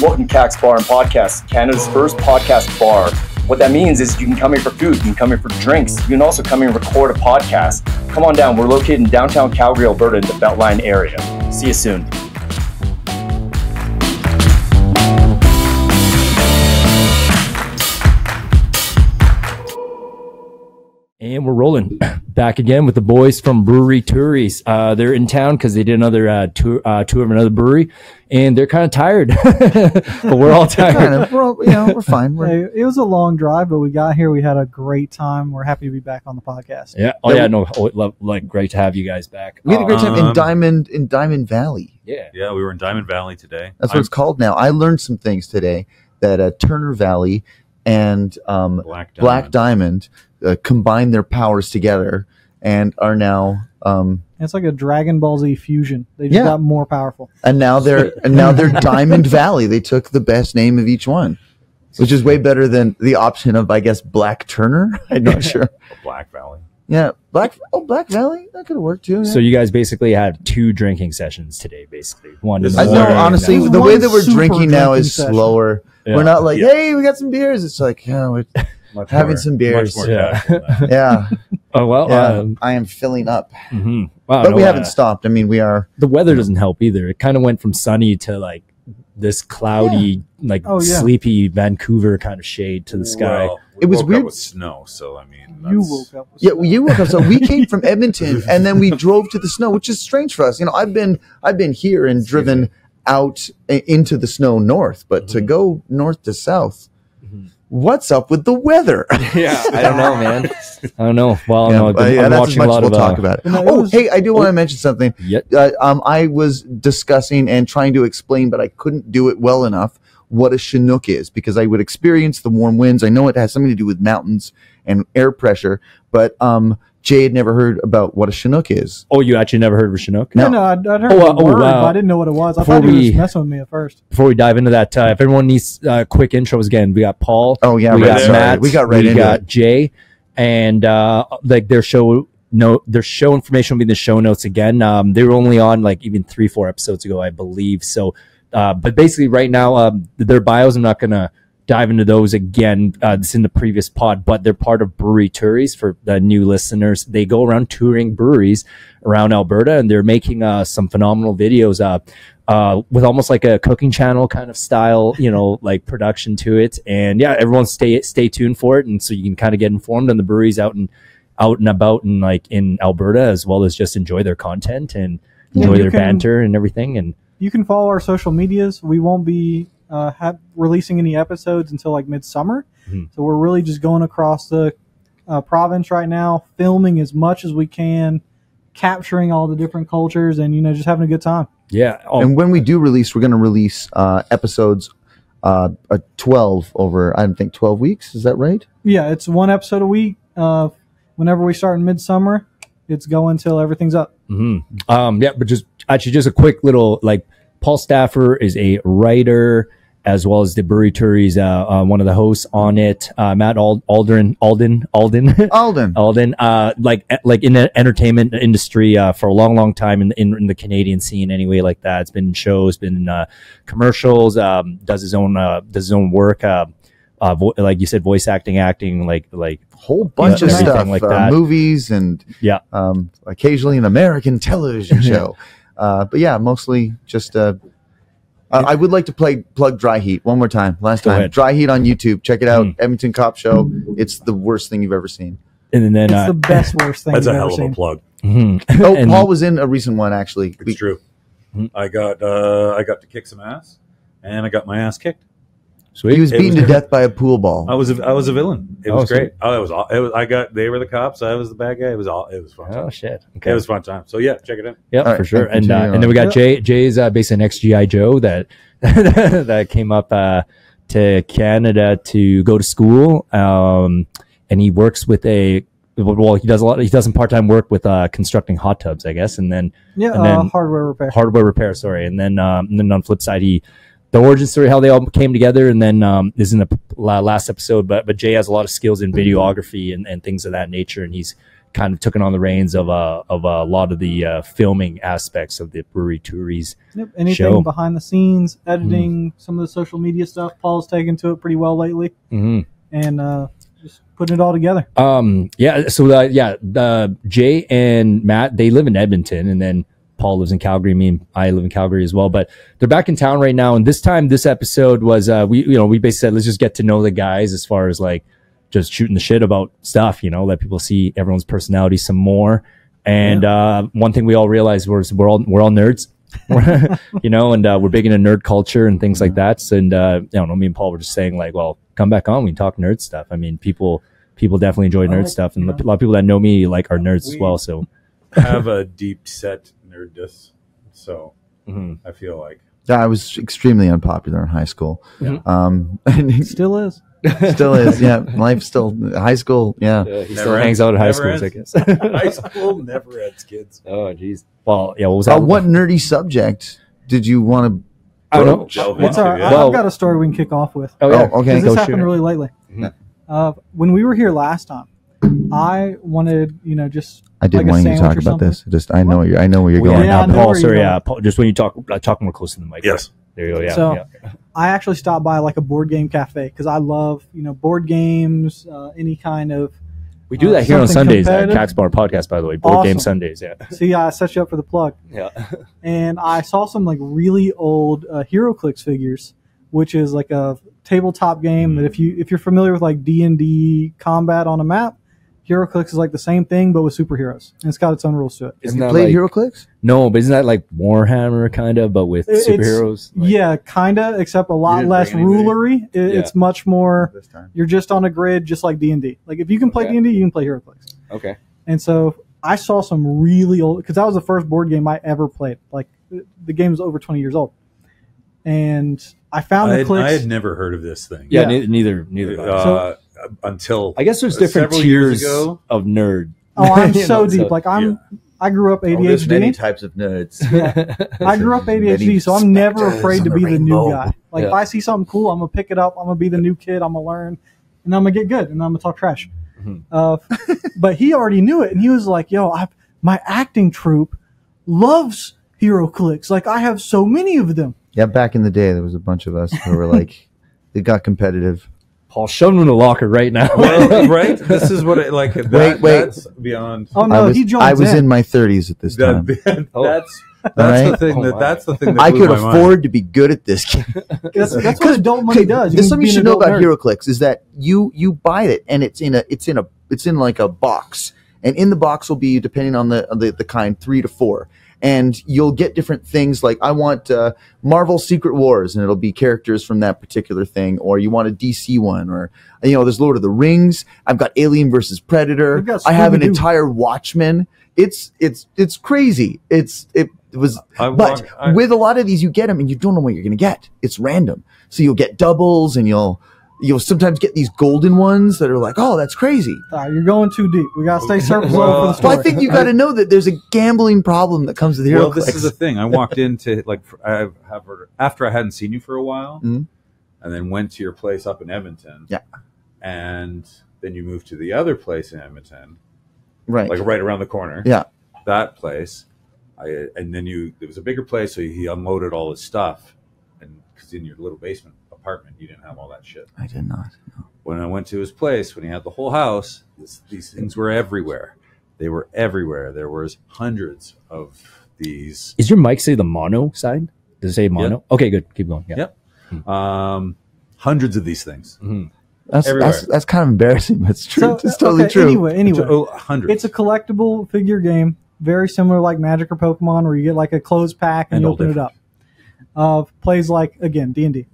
Welcome to Kaks Bar and Podcast, Canada's first podcast bar. What that means is you can come here for food, you can come here for drinks, you can also come here and record a podcast. Come on down, we're located in downtown Calgary, Alberta, in the Beltline area. See you soon. And we're rolling back again with the boys from Brewery Touries. They're in town because they did another tour of another brewery, and they're kind of tired. But we're all tired. We're fine. It was a long drive, but we got here. We had a great time. We're happy to be back on the podcast. Yeah. Great to have you guys back. We had a great time in Diamond Valley. Yeah. Yeah, we were in Diamond Valley today. That's what it's called now. I learned some things today that Turner Valley and Black Diamond combine their powers together and are now it's like a Dragon Ball Z fusion. They just got more powerful. And now they're Diamond Valley. They took the best name of each one, which is way better than the option of, I guess, Black Turner. I'm not sure. Black Valley. Yeah, Black Valley. That could have worked too. Yeah. So you guys basically had 2 drinking sessions today, basically. One. I know, honestly, the way that we're drinking now is slower. Yeah. We're not like, hey, we got some beers. It's like, we're having some beers. Yeah. Oh, well. I am filling up. Mm-hmm. Wow, but we haven't stopped. I mean, we are. The weather doesn't help either. It kind of went from sunny to like this cloudy, sleepy Vancouver kind of shade to the sky. Well, it was weird with snow, so I mean, you woke up. You woke up. So we came from Edmonton, and then we drove to the snow, which is strange for us. I've been here and driven out into the snow north, but to go north to south. What's up with the weather? Yeah, I don't know, man. I don't know. Well, I'm watching a lot we'll talk about it. Hey, I do want to mention something. I was discussing and trying to explain, but I couldn't do it well enough, what a Chinook is, because I would experience the warm winds. I know it has something to do with mountains and air pressure, but Jay had never heard about what a Chinook is. Oh, you actually never heard of a Chinook? No, I'd heard the word, but I didn't know what it was. I thought he was messing with me at first. Before we dive into that, if everyone needs quick intros again, we got Paul. Oh, yeah. We got Matt. We got Jay. And their show information will be in the show notes again. They were only on even 3-4 episodes ago, I believe. So, but basically right now, their bios, I'm not going to dive into those again. It's in the previous pod, but they're part of Brewery Touries. For the new listeners, they go around touring breweries around Alberta, and they're making some phenomenal videos with almost like a cooking channel kind of style, like production to it. And yeah, everyone stay tuned for it, and so you can kind of get informed on the breweries out and about and in Alberta, as well as just enjoy their content and enjoy their banter and everything. And you can follow our social medias. We won't be releasing any episodes until midsummer. So we're really just going across the province right now, filming as much as we can, capturing all the different cultures, and just having a good time. Yeah. And when we do release, we're going to release episodes 12 over, I think, 12 weeks. Is that right? Yeah, it's 1 episode a week. Whenever we start in midsummer, it's going till everything's up. But just a quick little, Paul Stauffer is a writer, as well as the Brewery Touries, one of the hosts on it. Matt Alden, in the entertainment industry for a long time in the Canadian scene anyway, like that. It's been in shows, been in commercials, does his own work, like you said, voice acting, like whole bunch of stuff, like that. Movies and occasionally an American television show. But yeah, mostly just I would like to plug Dry Heat one more time. Last time. Dry Heat on YouTube. Check it out. Edmonton Cop Show. It's the worst thing you've ever seen. And then it's the best worst thing. That's you've a hell ever of a seen. plug. Paul was in a recent one, actually. It's true. I got to kick some ass, and I got my ass kicked. Sweet. He was beaten to death by a pool ball. I was a villain. It was great. They were the cops. I was the bad guy. It was fun. Oh shit. Okay. It was a fun time. So yeah, check it out. Yeah, right, for sure. And then we got Jay. Jay's based on ex-GI Joe that that came up to Canada to go to school. And he works with he does some part-time work with constructing hot tubs, I guess. And then hardware repair. Sorry. And then on the flip side, the origin story, how they all came together, and then is in the last episode. But Jay has a lot of skills in videography and things of that nature, and he's kind of taken on the reins of a lot of the filming aspects of the Brewery Touries. Yep. Anything show. behind the scenes, editing, some of the social media stuff. Paul's taken to it pretty well lately, and just putting it all together. Jay and Matt, they live in Edmonton, and then Paul lives in Calgary. Me and I live in Calgary as well, but they're back in town right now. And this episode was we basically said, let's just get to know the guys as far as like just shooting the shit about stuff, let people see everyone's personality some more. And one thing we all realized was we're all nerds, and we're big into nerd culture and things like that. And me and Paul were just saying like, well, come back on, we can talk nerd stuff. I mean, people definitely enjoy nerd stuff, and a lot of people that know me like are nerds as well. So have a deep set nerdness, so I feel like I was extremely unpopular in high school. Still is. Still is, yeah. Life still, high school, yeah. He still hangs out at high schools, I guess. High school never ends, kids. Oh, jeez. Well, yeah. What was that? What nerdy subject did you want to? I don't know. It's all right. I've got a story we can kick off with. Oh, yeah. Okay. This happened really lately. When we were here last time, I wanted, just. I did want you to talk about this. I know where you're going. Yeah, Paul. Sorry, Paul, just when you talk more close to the mic. Yes. There you go. Yeah. So I actually stopped by like a board game cafe because I love, board games, any kind of. We do that here on Sundays at Kaks Bar and Podcast, by the way. Board game Sundays, yeah. See, I set you up for the plug. Yeah. And I saw some like really old HeroClix figures, which is like a tabletop game that if you're familiar with like D&D combat on a map, HeroClix is like the same thing but with superheroes, and it's got its own rules to it. Have you played HeroClix? No, but isn't that like Warhammer kind of, but with superheroes? Yeah, kind of, except a lot less rulery. It's much more. You're just on a grid, just like D&D. Like if you can play D&D, you can play HeroClix. Okay. And so I saw some really old, because that was the first board game I ever played. Like the game was over 20 years old, and I found the clicks. I had never heard of this thing. Yeah. Neither. Until I guess there's different tiers of nerd. Oh, I'm so deep. Like I grew up ADHD. There's many types of nerds. I grew up ADHD, so I'm never afraid to be the new guy. Like if I see something cool, I'm gonna pick it up. I'm gonna be the new kid. I'm gonna learn, and I'm gonna get good, and I'm gonna talk trash. But he already knew it, and he was like, "Yo, my acting troupe loves HeroClix. Like I have so many of them." Yeah, back in the day, there was a bunch of us who were like, it got competitive. Paul, shove him in the locker right now. Well, right? This is what it like. Wait. That's beyond. Oh no, I was in my 30s at this time. That's the thing. That's the thing. That I could afford to be good at this game. That's what adult money does. There's something you should know about HeroClix is that you buy it and it's in like a box, and in the box will be, depending on the kind, 3 to 4. And you'll get different things like, I want Marvel Secret Wars, and it'll be characters from that particular thing. Or you want a DC one, or there's Lord of the Rings. I've got Alien versus Predator. I have an entire Watchmen. It's crazy. With a lot of these, you get them and you don't know what you're going to get. It's random. So you'll get doubles, and you'll sometimes get these golden ones that are like, oh, that's crazy. You're going too deep. We got to stay surface level for the story. Well, I think you got to know that there's a gambling problem that comes with HeroClix. Well, this is the thing. I walked into, after I hadn't seen you for a while, and then went to your place up in Edmonton. Yeah. And then you moved to the other place in Edmonton. Right. Like right around the corner. Yeah. That place. And then it was a bigger place, so he unloaded all his stuff. And because in your little basement apartment, you didn't have all that shit. I did not. No. When I went to his place, when he had the whole house, these things were everywhere. They were everywhere. There was hundreds of these. Is your mic say the mono side? Does it say mono? Yep. Okay, good. Keep going. Yeah. Yep. Hundreds of these things. That's kind of embarrassing, but it's true. It's totally true. Anyway, hundreds. It's a collectible figure game, very similar like Magic or Pokemon, where you get like a closed pack and you open it up. Plays like, again, D&D.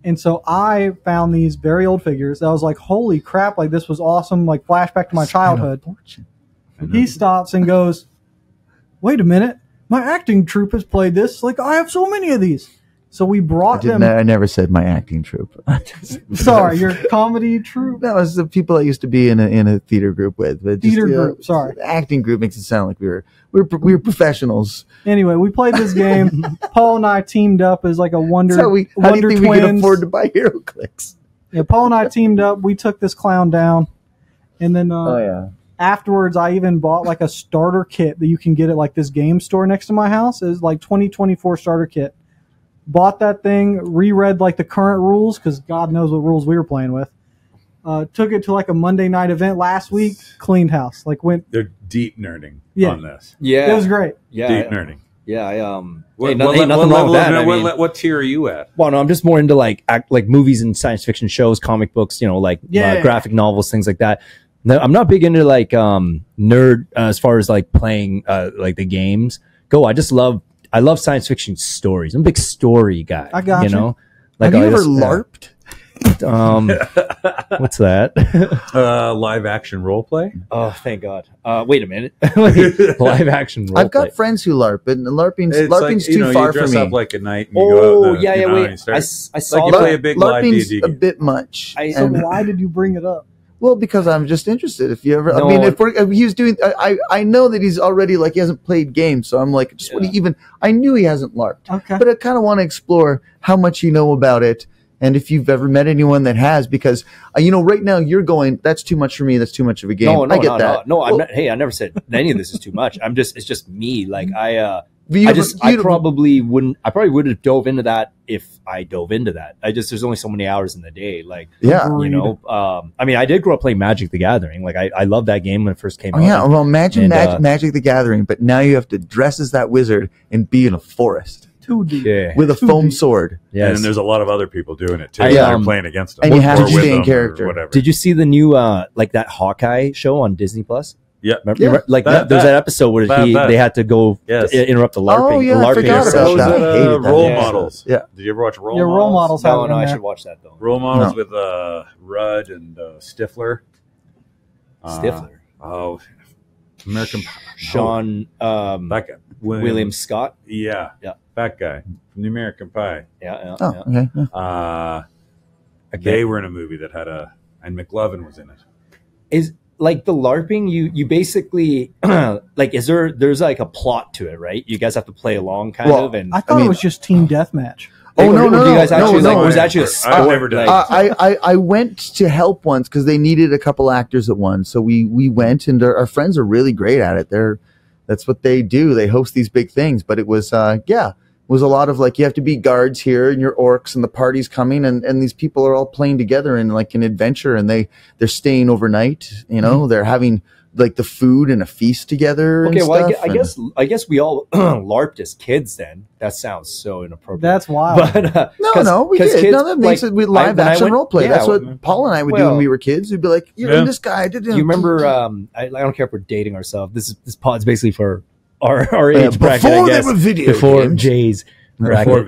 And so I found these very old figures. I was like, holy crap, like this was awesome, like flashback to my childhood. He stops and goes, wait a minute, my acting troupe has played this. Like, I have so many of these. So we brought them. I never said my acting troupe. Sorry, your comedy troupe? No, it's the people I used to be in a theater group with. But theater group, sorry. Acting group makes it sound like we were professionals. Anyway, we played this game. Paul and I teamed up as like a Wonder Twins. How do you think we could afford to buy HeroClix? Yeah, Paul and I teamed up. We took this clown down, and then Afterwards, I even bought like a starter kit that you can get at like this game store next to my house. It was like 2024 starter kit. Bought that thing, reread like the current rules because God knows what rules we were playing with. Took it to like a Monday night event last week. Cleaned house. Like went. They're deep nerding on this. Yeah, it was great. Yeah, deep nerding. Yeah, What, nothing wrong with that. What tier are you at? Well, no, I'm just more into like movies and science fiction shows, comic books, like graphic novels, things like that. No, I'm not big into like nerd as far as like playing like the games go. I love science fiction stories. I'm a big story guy. I got you. Like, have you ever LARPed? What's that? Live action role play. Oh, thank God. Wait a minute. Live action role I've got play. friends who LARP, and LARPing's like, too far for me. You dress up like a knight. And you go out yeah. Wait, and I saw like that. you play a big live LARPing's D&D a game. bit much. So why did you bring it up? Well, because I'm just interested. If you ever, No, I mean, if he was doing, I know that he's already like he hasn't played games, so I'm like, just what he even. I knew he hasn't LARPed, Okay. but I kind of want to explore how much you know about it, and if you've ever met anyone that has, because right now you're going, that's too much for me. That's too much of a game. I get that. No, I'm not. Hey, I never said any of this is too much. It's just me. Like I probably would have dove into that if I dove into that. There's only so many hours in the day. Like, yeah, I mean, I did grow up playing Magic the Gathering. Like, I loved that game when it first came out. Yeah, well, imagine Magic the Gathering, but now you have to dress as that wizard and be in a forest. 2D. With a foam sword. Yes. And then there's a lot of other people doing it too. You're playing against them. And you have to with stay in them character. or whatever. Did you see the new like that Hawkeye show on Disney Plus? Yeah. Remember, like there's that episode where they had to go interrupt the LARPing. Oh, yeah, the LARPing I forgot session. about that. I hated that. Role models. Yeah. Did you ever watch Role Your Models? role models have No, I should watch that though. Role Models with Rudd and Stifler. Stifler. American Shawn that guy. William Scott. Yeah. That guy from the American Pie. Okay. They were in a movie that had and McLovin was in it. Is like the LARPing, you basically like there's like a plot to it, right? You guys have to play along kind of, and I thought it was just team deathmatch. Oh no! Do you guys actually no, it was actually a sport? I've never done it. I went to help once because they needed a couple actors at once, so we went, and our friends are really great at it. That's what they do. They host these big things, but it was it was a lot of like you have to be guards here, and your orcs, and the party's coming, and these people are all playing together in like an adventure, and they're staying overnight. They're having like the food and a feast together. Okay, and well, stuff, I guess we all LARPed as kids. Then that sounds so inappropriate. That's wild. But no, we did. Kids, That makes it with live action role play. That's what Paul and I would do when we were kids. We'd be like, "You're this guy." Do you remember? I don't care if we're dating ourselves. This pod's basically for our age bracket. Before I guess they were video before games. Jay's bracket.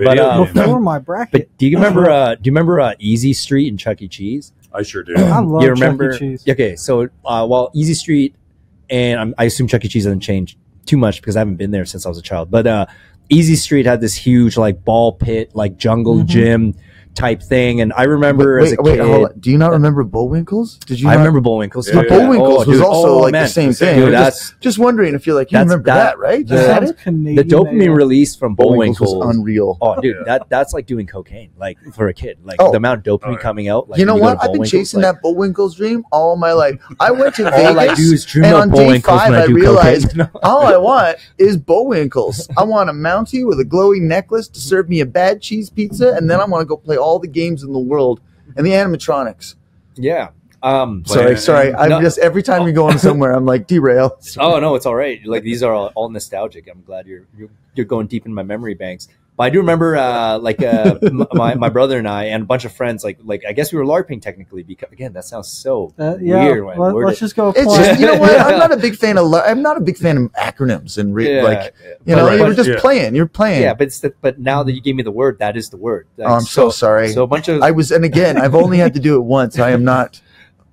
Before my bracket. But do you remember Easy Street and Chuck E. Cheese? I sure do. I love you remember? Chuck E. Cheese. Okay, so while Easy Street and I assume Chuck E. Cheese hasn't changed too much because I haven't been there since I was a child. But Easy Street had this huge like ball pit, like jungle gym type thing, and I remember as a kid. Hold on. Do you not remember Bullwinkles? Did you? I remember Bullwinkles. Yeah, Bullwinkles was also the same thing. Dude, just wondering if you remember that, right? The Canadian dopamine release from Bullwinkles was unreal. Oh, dude, that's like doing cocaine, like for a kid. Like the amount of dopamine coming out. Like, you know what? I've been chasing that Bullwinkles dream all my life. I went to Vegas, all I do is dream and of on day Bullwinkles 5, when I I do realized cocaine. all I want is Bullwinkles. I want a Mountie with a glowing necklace to serve me a bad cheese pizza, and then I want to go play all the games in the world and the animatronics. Yeah. Sorry. I'm just every time you're going somewhere, I'm like derail. Oh no, it's all right. Like these are all nostalgic. I'm glad you're going deep in my memory banks. But I do remember my brother and I and a bunch of friends like I guess we were LARPing technically because again that sounds so weird. Let's just go. It's just, you know what? I'm not a big fan of acronyms and you were just playing. You're playing. Yeah, but now that you gave me the word, that is the word. Like, I'm so sorry. So a bunch of and again, I've only had to do it once. I am not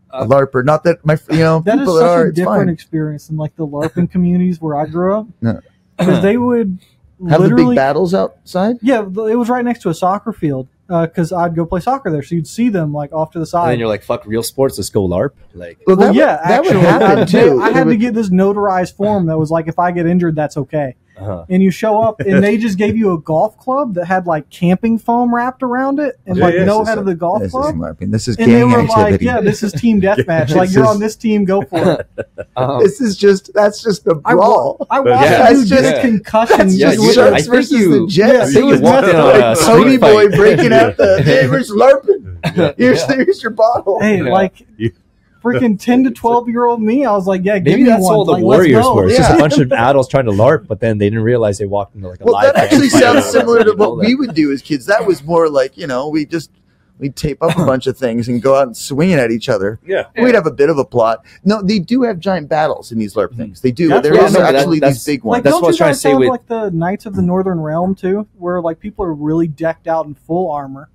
a LARPer. Not that that people is that are. such a It's different fine. experience than like the LARPing communities where I grew up. No. Because they would Have the literally big battles outside? Yeah, it was right next to a soccer field because I'd go play soccer there. So you'd see them like off to the side. and then you're like, fuck real sports, let's go LARP. Like, That that would would happen too. I had to get this notarized form that was like, if I get injured, that's okay. and you show up, and they just gave you a golf club that had like camping foam wrapped around it, and no head of the golf club. This is and they were activity. like, "Yeah, this is team deathmatch. Like you're on this team, go for it." That's just a brawl. I watched you get a concussion. Sharks versus the Jets. It was like Tony Boy breaking out the neighbors LARPing. Here's your bottle. Hey, freaking 10 to 12-year-old me, I was like, yeah, give maybe me that's one. all the Warriors were. It's just a bunch of adults trying to LARP, but then they didn't realize they walked into like a live. That actually sounds similar to what we would do as kids. That was more like, we'd tape up a bunch of things and go out and swing it at each other. Yeah. We'd have a bit of a plot. No, they do have giant battles in these LARP things. They do. There is actually these big ones. That's what I was trying to say with like the Knights of the Northern Realm too, where like people are really decked out in full armor,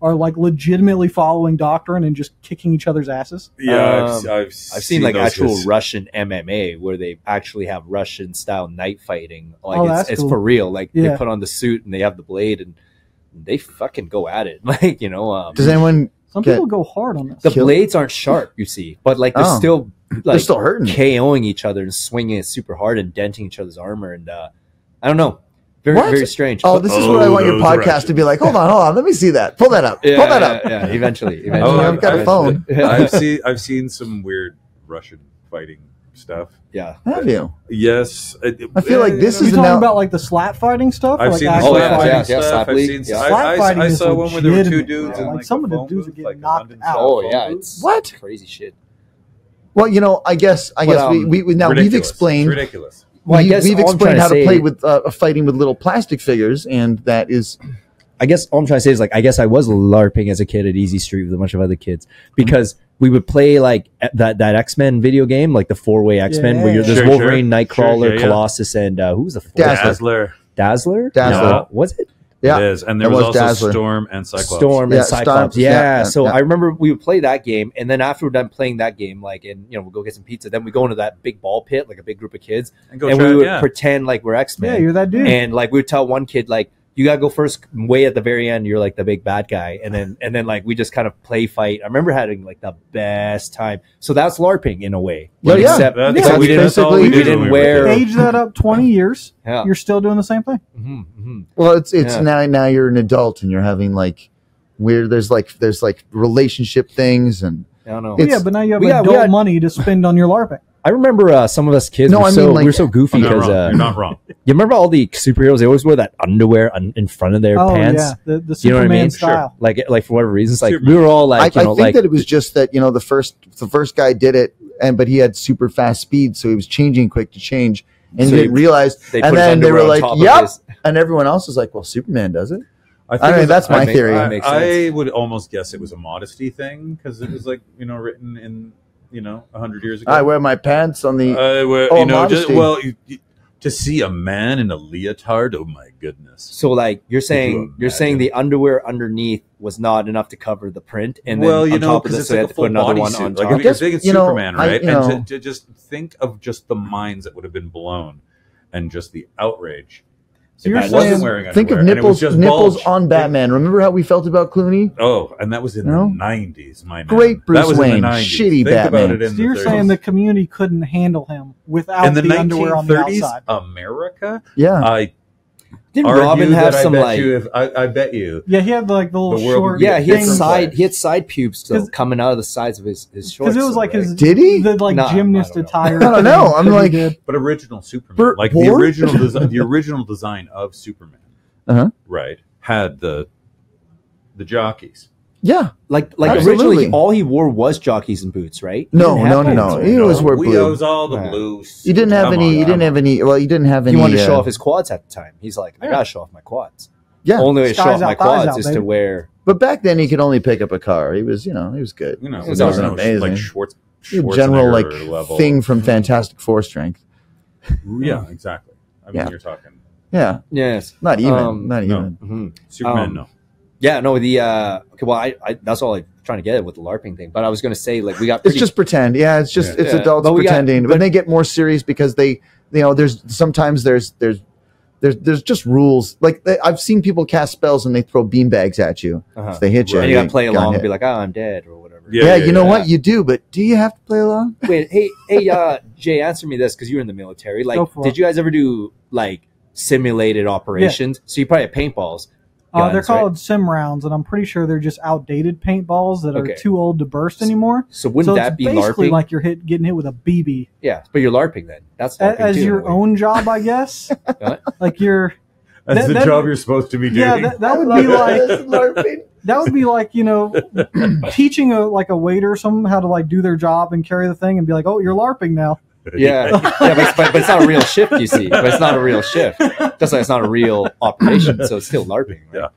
are like legitimately following doctrine and just kicking each other's asses. Yeah, I've seen like actual Russian MMA where they actually have Russian style knight fighting. Like it's for real. Like they put on the suit and they have the blade and they fucking go at it. Like, does anyone? Some people go hard on this. The blades aren't sharp, you see, but like they're still hurting, KOing each other and swinging it super hard and denting each other's armor. And I don't know. Very strange. Oh, this is what I want your podcast to be like. Hold on. Let me see that. Pull that up. Pull that up. Yeah, eventually. I've got a phone. I've seen some weird Russian fighting stuff. Yeah. Have you? Yes. I feel like this is talking about like the slap fighting stuff. I've seen slap fighting stuff. I've seen slap fighting. I saw one where there were two dudes and like some of the dudes are getting knocked out. Oh yeah, it's what crazy shit. Well, I guess we've explained. It's ridiculous. Well, we've explained how to play with fighting with little plastic figures, and that is. I guess all I'm trying to say is like I guess I was LARPing as a kid at Easy Street with a bunch of other kids because we would play like that X-Men video game, like the 4-way X-Men, where there's Wolverine, Nightcrawler, Colossus, and who was the fourth? Dazzler? No, was it? Yeah, it is. And there was also Dazzler. Storm and Cyclops. So I remember we would play that game, and then after we're done playing that game, we'll go get some pizza. Then we go into that big ball pit, like a big group of kids, and we would pretend like we're X-Men. Yeah, you're that dude. And like we would tell one kid like, you gotta go first, way at the very end. You're like the big bad guy, and then like we just kind of play fight. I remember having like the best time. So that's LARPing in a way. Except we didn't wear. Age that up 20 years. Yeah. You're still doing the same thing. Mm-hmm, mm-hmm. Well, it's now you're an adult and you're having like weird. There's like relationship things and I don't know. But now you have adult money to spend on your LARPing. I remember some of us kids we were so goofy because you're not wrong. You remember all the superheroes? They always wore that underwear in front of their pants. Yeah, the Superman style. Sure. Like for whatever reasons, like we were all like, I think that it was just that the first guy did it, but he had super fast speed, so he was changing quick to change, and he didn't realize. And then they were like, "Yep," and everyone else was like, "Well, Superman does it." I mean, that's my theory. I would almost guess it was a modesty thing because it was like written in 100 years ago. I wear my pants on the. To see a man in a leotard, oh my goodness! So, like you're saying the underwear underneath was not enough to cover the print, and then on top of this, they had to put another one on top. Like if you're thinking Superman, right? And to just think of just the minds that would have been blown, and just the outrage. So you're saying, think of nipples on Batman. Remember how we felt about Clooney? Oh, and that was in the 90s, my man. Great Bruce Wayne, shitty Batman. So you're saying the community couldn't handle him without the underwear on the outside? America? Yeah. Didn't Robin have some I bet you. Yeah, he had like the little short. Yeah, he had side pubes still coming out of the sides of his shorts. Because it was like his. Did he? The gymnast attire. I don't know. I'm like, but original Superman, like the original design of Superman, right? Had the jockeys. Yeah, like originally, all he wore was jockeys and boots, right? No. He always wore blue. He was all the blue. He didn't have any. He didn't have any. Well, he didn't have any. He wanted to show off his quads at the time. He's like, I gotta show off my quads. Yeah, the only way to show off my quads is to wear. But back then, he could only pick up a car. He was, he was good. It wasn't amazing. Like general level thing from Fantastic Four strength. Yeah, exactly. I mean, you're talking. Yeah. Yes. Not even. Not even. No. Mm-hmm. Superman, no. Yeah, no. Okay, well, I that's all I'm trying to get at with the LARPing thing. But I was going to say, like, we got. It's just pretend. Yeah, it's just it's adults pretending. But they get more serious because they, there's sometimes there's just rules. Like I've seen people cast spells and they throw beanbags at you. If they hit you, and you got to play along and be like, "Oh, I'm dead" or whatever. Yeah, you know what? You do, but do you have to play along? Wait, hey, Jay, answer me this because you were in the military. Like, did you guys ever do like simulated operations. So you probably have paintballs. Guns, they're called right? sim rounds, and I'm pretty sure they're just outdated paintballs that are too old to burst anymore. So wouldn't that be basically LARPing? like you're getting hit with a BB? Yeah, but you're LARPing then. That's LARPing As too, your own job, I guess. Like you're. That's the job you're supposed to be doing. Yeah, that would be like that would be like, you know, teaching a waiter or something how to like do their job and carry the thing and be like, oh, you're LARPing now. Yeah, but it's not a real shift, you see. But it's not a real shift. Just like it's not a real operation, so it's still LARPing. Right?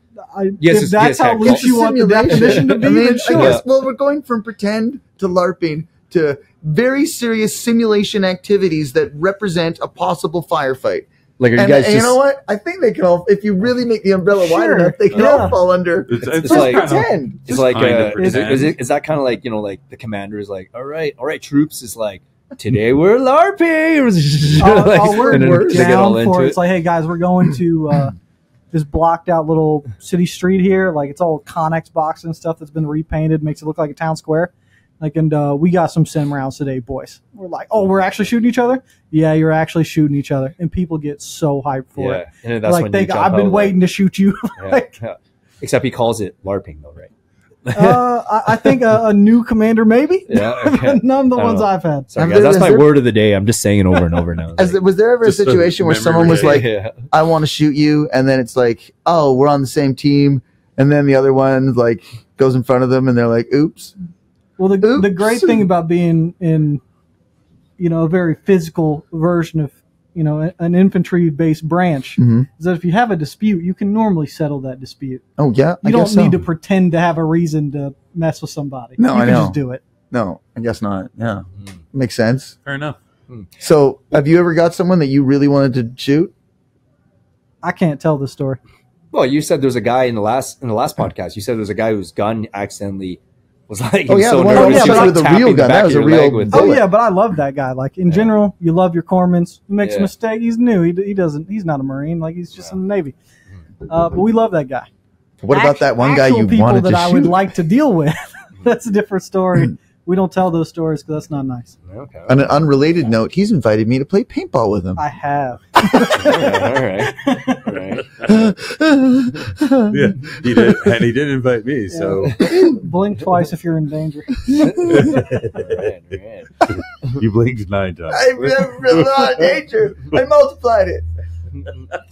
Yeah. If that's how loose you want the definition to be, then sure. I guess, well, we're going from pretend to LARPing to very serious simulation activities that represent a possible firefight. Like, And you know what? I think they can all, if you really make the umbrella wide enough, they can all fall under. It's like pretend. It's like is pretend. that kind of like, you know, like the commander is like, all right, troops is like, today we're LARPing. We're they get all down into for it. it. It's like, hey guys, we're going to this blocked out little city street here. Like it's all Connex boxes and stuff that's been repainted, makes it look like a town square. Like, and we got some sim rounds today, boys. We're like, oh, we're actually shooting each other? Yeah, you're actually shooting each other. And people get so hyped for it. And that's like, when you jump I've been out, waiting to shoot you. Yeah. Except he calls it LARPing, though, right? I think a new commander, maybe. Yeah, okay. None of the I don't ones know. I've had. Sorry, guys, that's my word of the day. I'm just saying it over and over now. Was there ever a Just a situation where memory someone was like, Yeah. I want to shoot you, and then it's like, oh, we're on the same team, and then the other one like goes in front of them, and they're like, oops. Well, the great thing about being in, you know, a very physical version of, you know, an infantry-based branch is that if you have a dispute, you can normally settle that dispute. Oh yeah, You don't need to pretend to have a reason to mess with somebody. No, you I can know. just do it. No, I guess not. Yeah, makes sense. Fair enough. So, have you ever got someone that you really wanted to shoot? I can't tell this story. Well, you said there's a guy in the last podcast. You said there's a guy whose gun accidentally was like. Oh he was yeah, so the one nervous, that he was, shot with like, a tapping real the gun. back That of was a your real leg with- bullet. Oh yeah, but I love that guy. Like in general, you love your corpsmen. He makes a Yeah. mistake. He's new. He doesn't. He's not a Marine. Like he's just in the Navy. But we love that guy. What about that one guy Actual you people wanted that to I shoot? would like to deal with? That's a different story. We don't tell those stories because that's not nice. Okay. On an unrelated note, he's invited me to play paintball with him. I have. All right. Yeah, he did, and he did invite me. So Blink twice if you're in danger. Man. you blinked 9 times. I'm really not in danger. I multiplied it.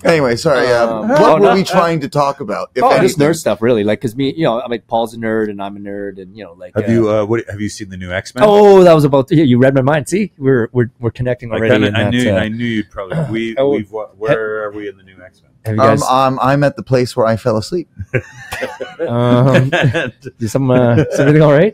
Anyway, sorry. What were we trying to talk about? If Just anything? nerd stuff, really. Like, because me, you know, I'm like Paul's a nerd and I'm a nerd, and you know, like. Have you have you seen the new X-Men? Oh, that was about. Yeah, you read my mind. See, we're connecting already. I knew you'd probably. Where are we in the new X-Men? Have you guys? I'm at the place where I fell asleep. Is everything all right?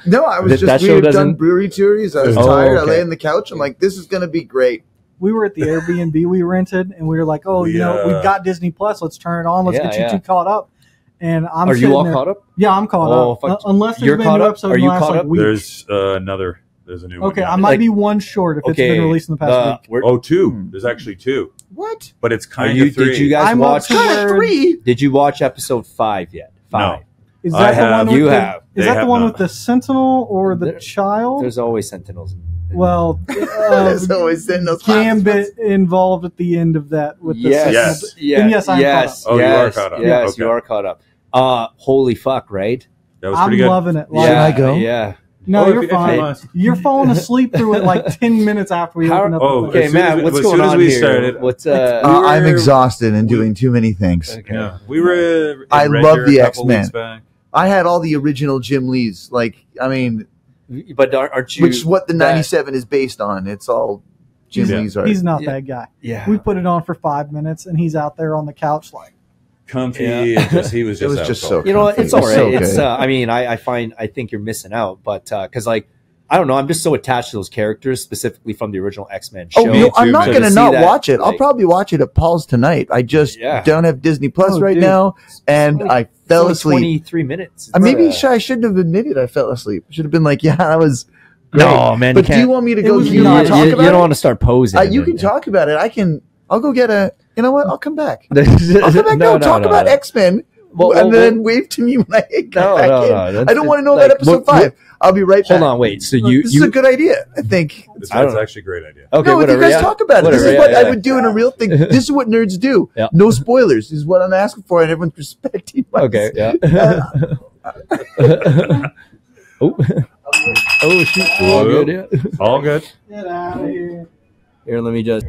No, I was That just. We show had done doesn't- brewery tours. I was Oh, tired. I okay. lay on the couch. I'm like, this is going to be great. We were at the Airbnb we rented, and we were like, "Oh, you know, we've got Disney Plus. Let's turn it on. Let's get you two caught up." And I'm. Are you all sitting there- caught up? Yeah, I'm caught up. fuck. Unless there's You're been caught a new up? episode Are in you the last caught like, up? week. There's there's a new one. Okay, now. I might Like- be one short if it's been released in the past week. Oh, 2. There's actually 2, What? but it's Are kind you? of 3. Did you guys I'm watch? up to where- 3? Did you watch episode 5 yet? 5. Is I that the have. one? With You the, have. Is They that the have one not. with the Sentinel or the There- child? There's always Sentinels. Well, There's always in those Gambit involved at the end of that with the Yes. Sentinel. Yes. Then yes, I'm caught up. Oh, you are caught up. Yes, Okay. you are caught up. Holy fuck, right? That was I'm pretty good. loving it. Should I go? Yeah. No, Oh, if you're you- if you fine. want. You're falling asleep through it like 10 minutes after we How- open up. oh, the as thing. Okay, soon as Matt, we- what's as going soon as on we here? started- What's I'm were- exhausted and doing too many things. Okay. Yeah, we were. In I Red love Deer the a couple X-Men. weeks back. I had all the original Jim Lees. Like, I mean, But aren't you? which is what the that- 97 is based on. It's all Jim Yeah. Lee's art. He's not Yeah. that guy. Yeah. We put it on for 5 minutes, and he's out there on the couch like, Comfy. Yeah. And just, he was It just. was just out so cold. You know, comfy. it's all It's right. so It's. good. I mean, I think you're missing out, but because like. I don't know. I'm just so attached to those characters, specifically from the original X-Men show. Oh, no, I'm too, not man. going to see not that, watch it. I'll like- probably watch it at Paul's tonight. I just Yeah. don't have Disney Plus Oh, right dude. now, and It's I fell only asleep. 23 minutes. Maybe I shouldn't have admitted I fell asleep. I should have been like, yeah, that was great. No, man. But you do can't. you want me to It go? was Do you not- want to talk you about don't it? want to start posing. You can talk about it. I'll go get a. You know what? I'll come back. I'll come back. No, Talk about X-Men and then wave to me when I get back in. I don't want to know about episode 5. I'll be right back. Hold on, wait. So this is a good idea, I think. That's actually a great idea. Okay, no, whatever. You guys talk about it. This is what I would do in a real thing. Yeah. This is what nerds do. Yeah. No spoilers is what I'm asking for, and everyone's respecting myself. Okay, yeah. Oh, shoot. All good, yeah. All good. Get out of here. Here, let me just...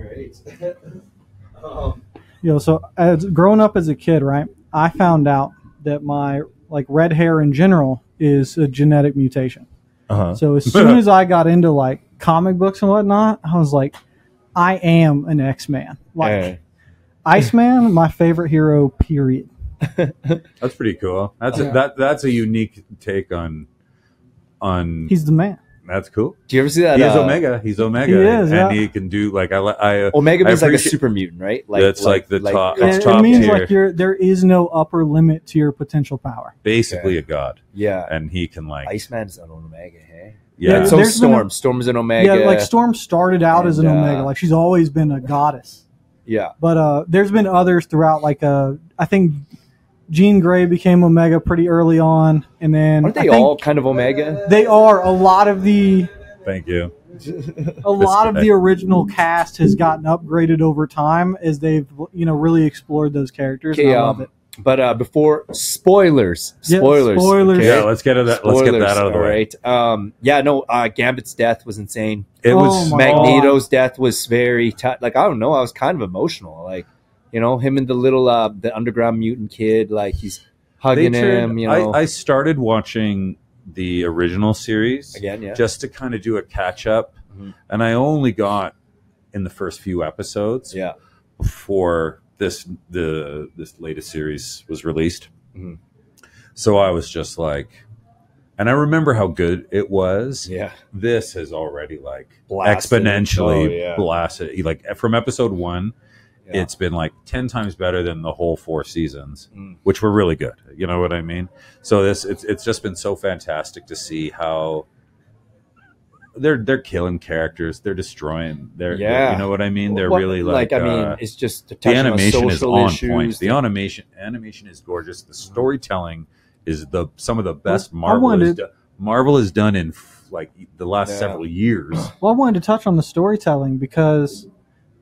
So as growing up as a kid, right, I found out that my red hair in general is a genetic mutation. So as soon as I got into comic books and whatnot, I was like, I am an X-Man. Iceman, my favorite hero, period. That's pretty cool. That's a unique take on. He's the man. That's cool. Do you ever see that? He's Omega. He's Omega. He is, and he can do Omega means a super mutant, right? That's the top. It top means tier. there is no upper limit to your potential power. Basically a god. Yeah. And he can Iceman's an Omega, hey? Yeah. So Storm's an Omega. Yeah, Storm started out as an Omega. She's always been a goddess. Yeah. But there's been others throughout. I think Jean Grey became Omega pretty early on, and then aren't they all kind of Omega? They are. A lot of the thank you. A lot of the original cast has gotten upgraded over time as they've really explored those characters. Okay, and I love it. But before spoilers. Okay. Yeah, let's get that. Let's get that out of the way. Right. Gambit's death was insane. It was Magneto's death was very I don't know. I was kind of emotional. Him and the little the underground mutant kid. He's hugging him. I started watching the original series again, just to kind of do a catch up, and I only got in the first few episodes. Yeah. Before this latest series was released. So I was just and I remember how good it was. Yeah. This has already blasted. exponentially blasted. From episode 1, it's been 10 times better than the whole 4 seasons, which were really good. You know what I mean? So it's just been so fantastic to see how they're killing characters, they're destroying. You know what I mean? They're really it's just the animation is on issues. point. The animation is gorgeous. The storytelling is some of the best Marvel has done in the last several years. Well, I wanted to touch on the storytelling because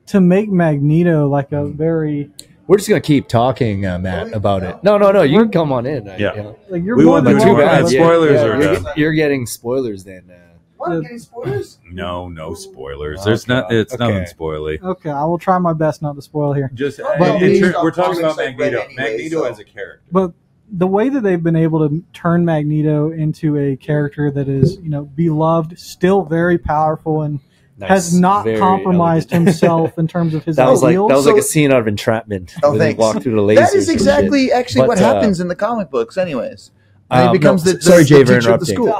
to make Magneto a very... We're just gonna keep talking, Matt, about it. No, you can come on in. You're we won't do too bad. Spoilers are done. You're getting spoilers then. What? Getting spoilers? No spoilers. There's not. It's nothing spoily. Okay, I will try my best not to spoil here. Just But we're talking about Magneto. anyway, Magneto as a character. But the way that they've been able to turn Magneto into a character that is, beloved, still very powerful, and has not compromised himself in terms of his ideals. That was like a scene out of Entrapment. Oh, when he walked through the lasers. That is exactly actually what happens in the comic books, anyways. He becomes the Jay, for teacher of the interrupting. school.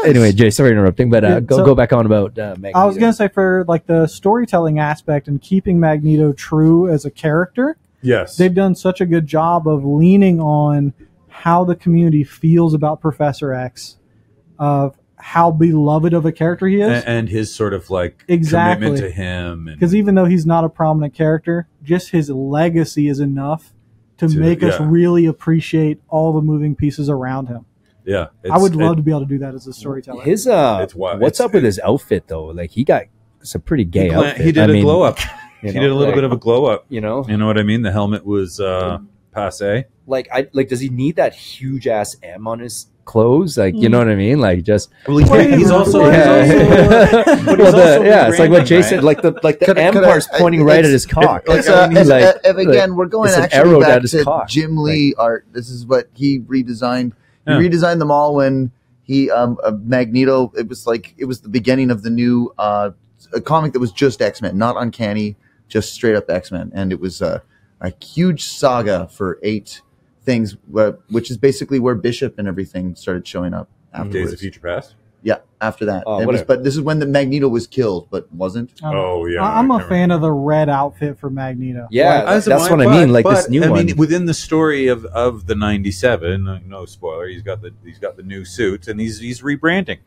Anyway, Jay, sorry for interrupting, but go back on about Magneto. I was going to say for the storytelling aspect and keeping Magneto true as a character, yes, they've done such a good job of leaning on how the community feels about Professor X, of how beloved of a character he is, and his sort of exactly commitment to him. Because even though he's not a prominent character, just his legacy is enough to make us really appreciate all the moving pieces around him. Yeah, I would love to be able to do that as a storyteller. His what's up with his outfit though? He got some pretty gay outfit. He did a glow up. He did a little bit of a glow up. You know what I mean? The helmet was passe. Does he need that huge ass M on his clothes? You know what I mean? He's also it's like what Jay said. The M part's pointing right at his cock. Again, we're going actually back to Jim Lee art. This is what he redesigned. He redesigned them all when he Magneto. It was the beginning of the new a comic that was just X-Men, not Uncanny, just straight up X-Men, and it was a huge saga for 8 things, which is basically where Bishop and everything started showing up afterwards. Days of Future Past. Yeah, after that. But this is when the Magneto was killed, but wasn't. I'm a fan of the red outfit for Magneto. Yeah, that's what I mean. This new one. Within the story of the '97, no spoiler, he's got the new suit and he's rebranding.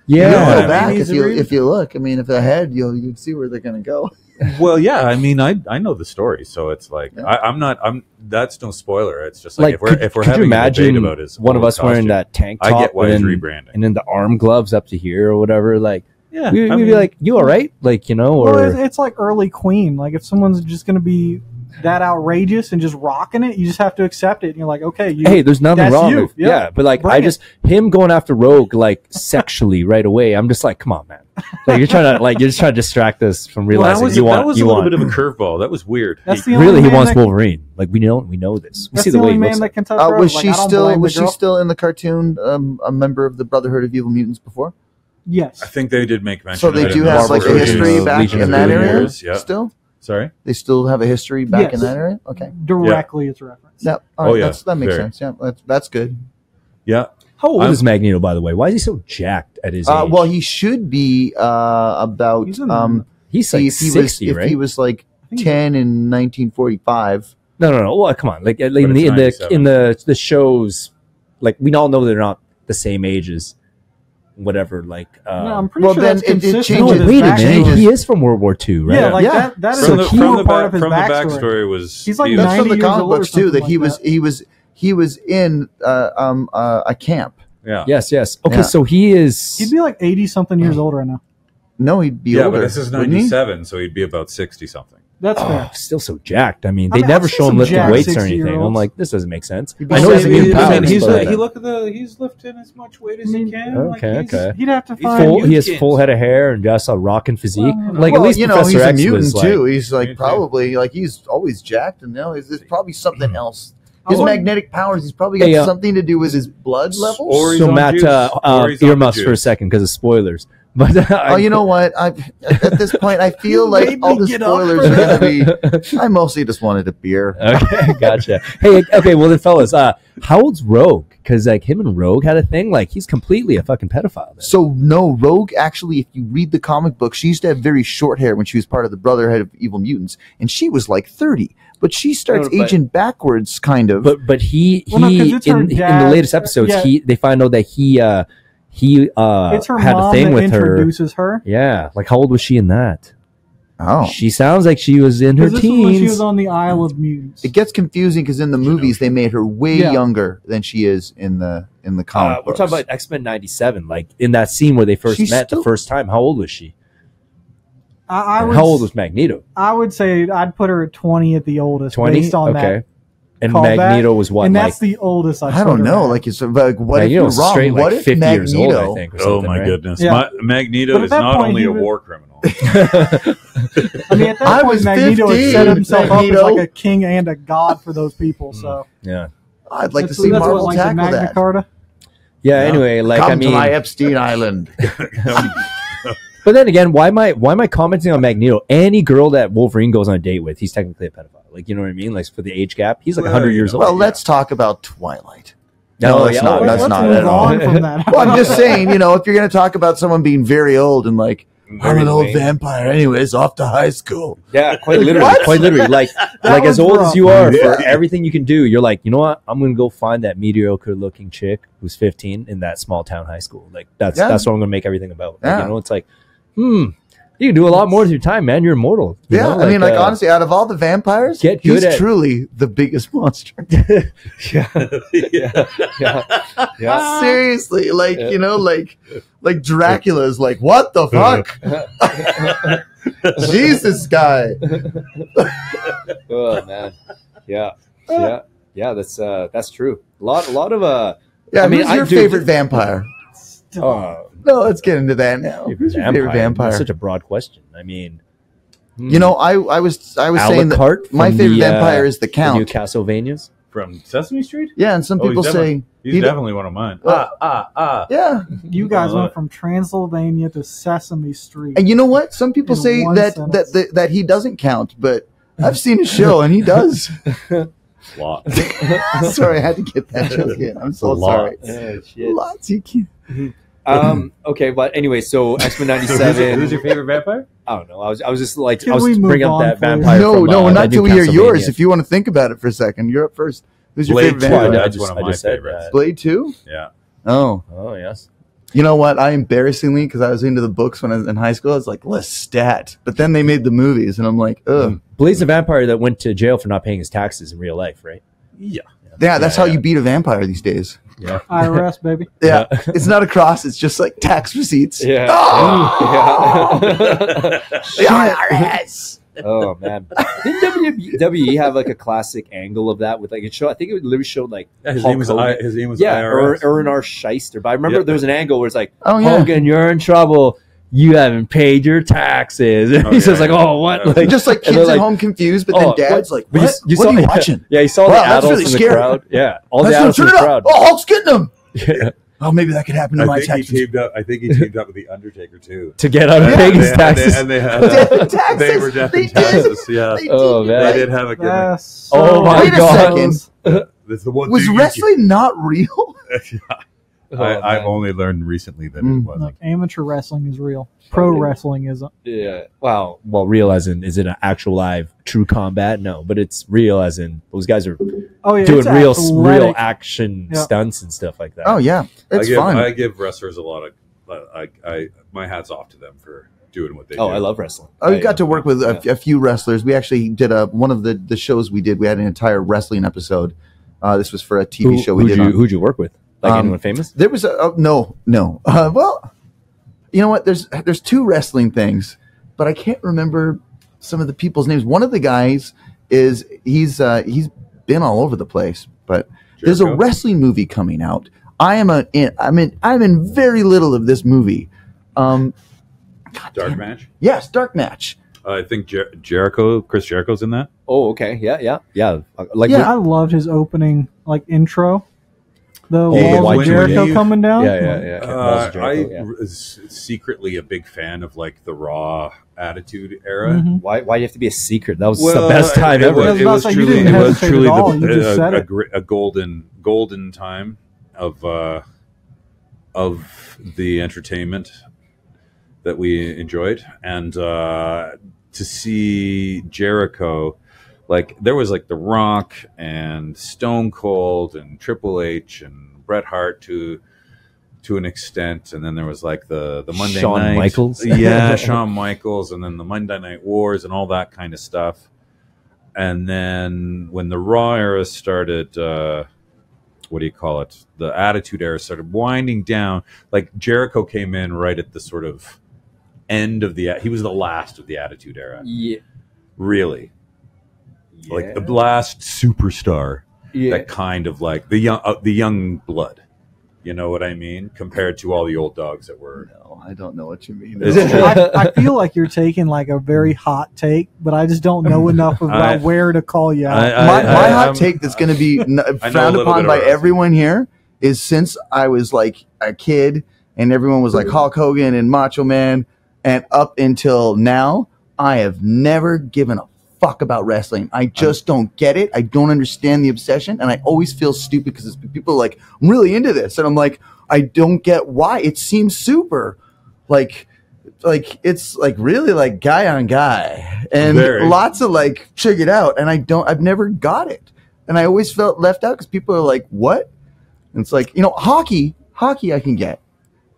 Yeah. You know what go I back mean? if you look. I mean, if ahead, you'd see where they're going to go. Well, yeah. I mean, I know the story, so it's like I'm. That's no spoiler. It's just like, if we're could you having a debate imagine about his one of old us wearing costume, that tank top, I get why he's and rebranding. and then the arm gloves up to here or whatever. Like, Yeah, we'd I be mean- like, "You all right?" Like, you know, Well, or it's like early Queen. Like if someone's just going to be that outrageous and just rocking it, you just have to accept it. And you're like, okay, hey, there's nothing that's wrong. you. With, yeah, but like, Bring I it. just him going after Rogue like sexually right away. I'm just like, come on, man. Like you're just trying to distract us from Well, realizing that was a little bit of want. a curveball. That was weird. That's the only Really, he man wants that, Wolverine. Like we know this. We That's see the the way only he man looks. that Like. can touch Rogue. Was Like, she I don't still blame the was she girl. still in the cartoon a member of the Brotherhood of Evil Mutants before? Yes. I think they did make mention. So of they it do in the have like a Marvel history series. back Legion in of that Doom area. years, yeah. Still, Sorry. they still have a history back Yes. in that area. Okay. Directly, it's referenced. Yeah. All Oh, right, yeah, that makes very. sense. Yeah, that's good. Yeah. How old I'm- is Magneto, by the way? Why is he so jacked at his age? Well, he should be about He's in- he's like if he 60, was right? if he was like think 10 in 1945. No. Well, come on. Like in it's the 97. the shows, like we all know they're not the same ages. Whatever. Like. No, I'm pretty well, sure then that's it consistent No, with changes. his wait a backstory. minute. He is from World War II, right? Yeah, like Yeah. that is So a he- core part of his from the backstory. backstory was He's like he That's was- 90 from the years comic old or books too. something That he like was he was in a camp. yeah. Yes. Okay, Yeah. so he is. He'd be like 80 something years old right now. No, he'd be Yeah, older. but this is wouldn't he? 97, so he'd be about 60 something. That's Oh, fair. still so jacked. I mean, I they mean, never I've seen show him some lifting jacked weights or 60-year-olds. anything. I'm like, this doesn't make sense. He'd be I know he's seventy immune in powers, pounds, he's but- he look at the he's lifting as much weight as he can. Okay, okay. He'd have to He's find. Full, he has Youth full kids. head of hair and just a rocking physique. Well, Like at Well, least you know, Professor he's a X mutant was like, too. He's like Mutant. probably like he's always jacked, and now there's probably something else. His I want- magnetic powers. He's probably got Hey, something to do with his blood levels. Or he's so on Matt, juice. Or he's on the earmuffs for a juice. second because of spoilers. But Oh, you know what? At this point, I feel like made all me the get up spoilers for are going to be. I mostly just wanted a beer. Okay, gotcha. Hey, okay, well then, fellas, how old's Rogue? Because like him and Rogue had a thing. Like he's completely a fucking pedophile. Then. So no, Rogue actually, if you read the comic book, she used to have very short hair when she was part of the Brotherhood of Evil Mutants, and she was like 30. But she starts No, but- aging backwards, kind of. But he Well, no, 'cause it's her in the dad- latest episodes yeah. they find out that he It's her had a mom thing that with her. introduces her. Yeah, like how old was she in that? oh, She sounds like she was in her 'Cause this is when she teens. was on the Isle of Mutants. it gets confusing because in the movies they made her way Yeah. younger than she is in the comic We're books. talking about X-Men '97, like in that scene where they first She's met still- the first time. How old was she? I And would, how old was Magneto? I would say I'd put her at 20 at the oldest, 20. based on Okay. that. And callback. Magneto was what? And like that's the oldest I don't know. Like it's like what if you're Magneto's wrong? straight What like if 50 Magneto? years old, I think. Or Oh something, my right? goodness. Yeah. Magneto But at is that not point, only he a was- war criminal. I mean, at that I point, was Magneto had set 15, himself up Magneto. as like a king and a god for those people. So Yeah. I'd like to that's, see that's Marvel what, like the tackle Magna that. Carta. Yeah. Anyway, like Come I mean, to my Epstein Island. but then again, why am I commenting on Magneto? Any girl that Wolverine goes on a date with, he's technically a pedophile. Like you know what I mean? Like for the age gap, he's like Well, 100 years you old. Well, let's talk about Twilight. No, No, that's yeah, not. oh, That's Let's not move at all. on from that. Well, I'm just saying, you know, if you're going to talk about someone being very old and like, I'm Very an old lame. vampire, anyways, off to high school. Yeah, quite literally, What? quite literally. Like as was old rough. as you are, Yeah. for everything you can do, you're like, you know what? I'm gonna go find that mediocre-looking chick who's 15 in that small town high school. Like that's Yeah. what I'm gonna make everything about. Like, Yeah. you know, it's like, you can do a lot more with your time, man. You're immortal. You Yeah, know? I mean, honestly, out of all the vampires, Get he's good at- truly the biggest monster. yeah. Seriously, like Yeah. you know, like Dracula's like, what the fuck? Jesus, guy. Oh man, yeah. That's true. A lot of Yeah, I mean, who's your do- favorite vampire? No, let's get into that now. Who's your favorite vampire? That's such a broad question. I mean, You know, I was saying that Alucard my from favorite the, vampire is the the new Count. Castlevanias. From Sesame Street? Yeah, and some Oh, people he's say He's he- definitely one of mine. Well- yeah. You guys I love went it. from Transylvania to Sesame Street. And you know what? Some people In say one that, sentence. that he doesn't count, but I've seen his show and he does. Lot. Sorry, I had to get that joke in. I'm so A lot. sorry. Lots you can. Okay, but anyway, so X-Men So '97. who's your favorite vampire? I don't know. I was just like Can I was we move bringing up on, that please? vampire. No, from, no, that not new till we hear yours. Castlevania. If you want to think about it for a second, you're up first. Who's your Blade favorite 2. vampire? That's one of I my just said favorites. that. Blade 2? Yeah. Oh. Oh yes. You know what? I embarrassingly, because I was into the books when I was in high school, I was like, Lestat. But then they made the movies, and I'm like, ugh. Blaze the vampire that went to jail for not paying his taxes in real life, right? Yeah. Yeah, that's how you beat a vampire these days. Yeah. IRS, baby. Yeah. It's not a cross. It's just like tax receipts. Yeah. Oh! IRS. Oh man, didn't WWE have like a classic angle of that with like it show? I think it would literally show like His Hulk name was Hogan. IRS. Ernar Shyster. But I remember there was an angle where it's like, Oh, yeah. Hogan, you're in trouble. You haven't paid your taxes. And he says like, oh, what? Yeah. Like, Just like and kids they're at like, home confused, but then oh, dad's what? like, But what? you What are you saw- watching? Yeah, you saw Wow, the that's adults really in the scary. crowd. Yeah, all the Let's adults in turn the it crowd. up. Oh, Hulk's getting him. Yeah. Oh, maybe that could happen to my taxes. I think he teamed up with the Undertaker too. To get out of paying his taxes. And they had Taxes. they were death They in taxes. did. Yeah, They Oh, did. man. they Right? did have a gimmick. That's Oh, my Wait a God. second. That's the one Was thing wrestling not real? Oh, I've man. only learned recently that it wasn't. like amateur wrestling is real. Pro wrestling isn't. Yeah. Wow. Well, real as in, is it an actual live true combat? No, but it's real as in those guys are Oh yeah, doing it's real athletic. action Yeah. stunts and stuff like that. Oh, yeah. It's fun. I give wrestlers a lot of. My hats off to them for doing what they do. Oh, I love wrestling. I got to work with a few wrestlers. We actually did one of the shows we did. We had an entire wrestling episode. This was for a TV show we did. Who'd you work with? Like anyone famous? There was no. Well, you know what? There's two wrestling things, but I can't remember some of the people's names. One of the guys he's been all over the place, but there's a wrestling movie coming out. I'm in very little of this movie. Dark match. Yes, Dark Match. I think Chris Jericho's in that. Oh, okay. Yeah. Like Yeah. I loved his opening intro. The the walls white of Jericho Jericho. coming down. yeah. I was secretly a big fan of like the Raw Attitude Era. Mhm. Why do you have to be a secret? That was the best time it ever. Was, it I was was about to say, you truly, didn't it was hesitate truly at all. You just said it. a golden time of the entertainment that we enjoyed, and to see Jericho, like there was like The Rock and Stone Cold and Triple H and Bret Hart to an extent, and then there was like the Monday Shawn night, Michaels. yeah, Shawn Michaels, and then the Monday Night Wars and all that kind of stuff. And then when the Raw era started, what do you call it? The Attitude Era started winding down. Like Jericho came in right at the sort of end of he was the last of the Attitude Era. Yeah. Really. Like the last superstar. Yeah. That kind of like the young blood. You know what I mean? Compared to all the old dogs that were. No, I don't know what you mean. I feel like you're taking like a very hot take, but I just don't know enough about where to call you out. My hot take that's going to be frowned upon by everyone here is since I was like a kid and everyone was like Hulk Hogan and Macho Man, and up until now, I have never given a fuck about wrestling. I just don't get it. I don't understand the obsession, and I always feel stupid because people are like, I'm really into this, and I'm like, I don't get why. It seems super like it's like really like guy on guy and lots of like check it out, and I've never got it, and I always felt left out because people are like, what? And it's like, hockey I can get,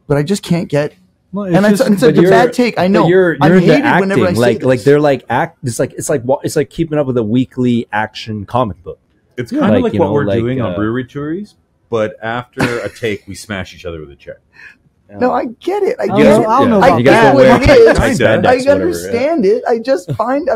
but I just can't get. Well, And it's a bad take. I know. You're I'm into hated whenever I acting. say Like this. they're like act. It's like keeping up with a weekly action comic book. It's kind of Like, like you what know, we're like, doing on Brewery Touries, but after a take, we smash each other with a chair. No, I get it. I I get don't it. know- I don't know I about You get gotta that. what wear it tight is. spandex, I whatever, understand it. I've just found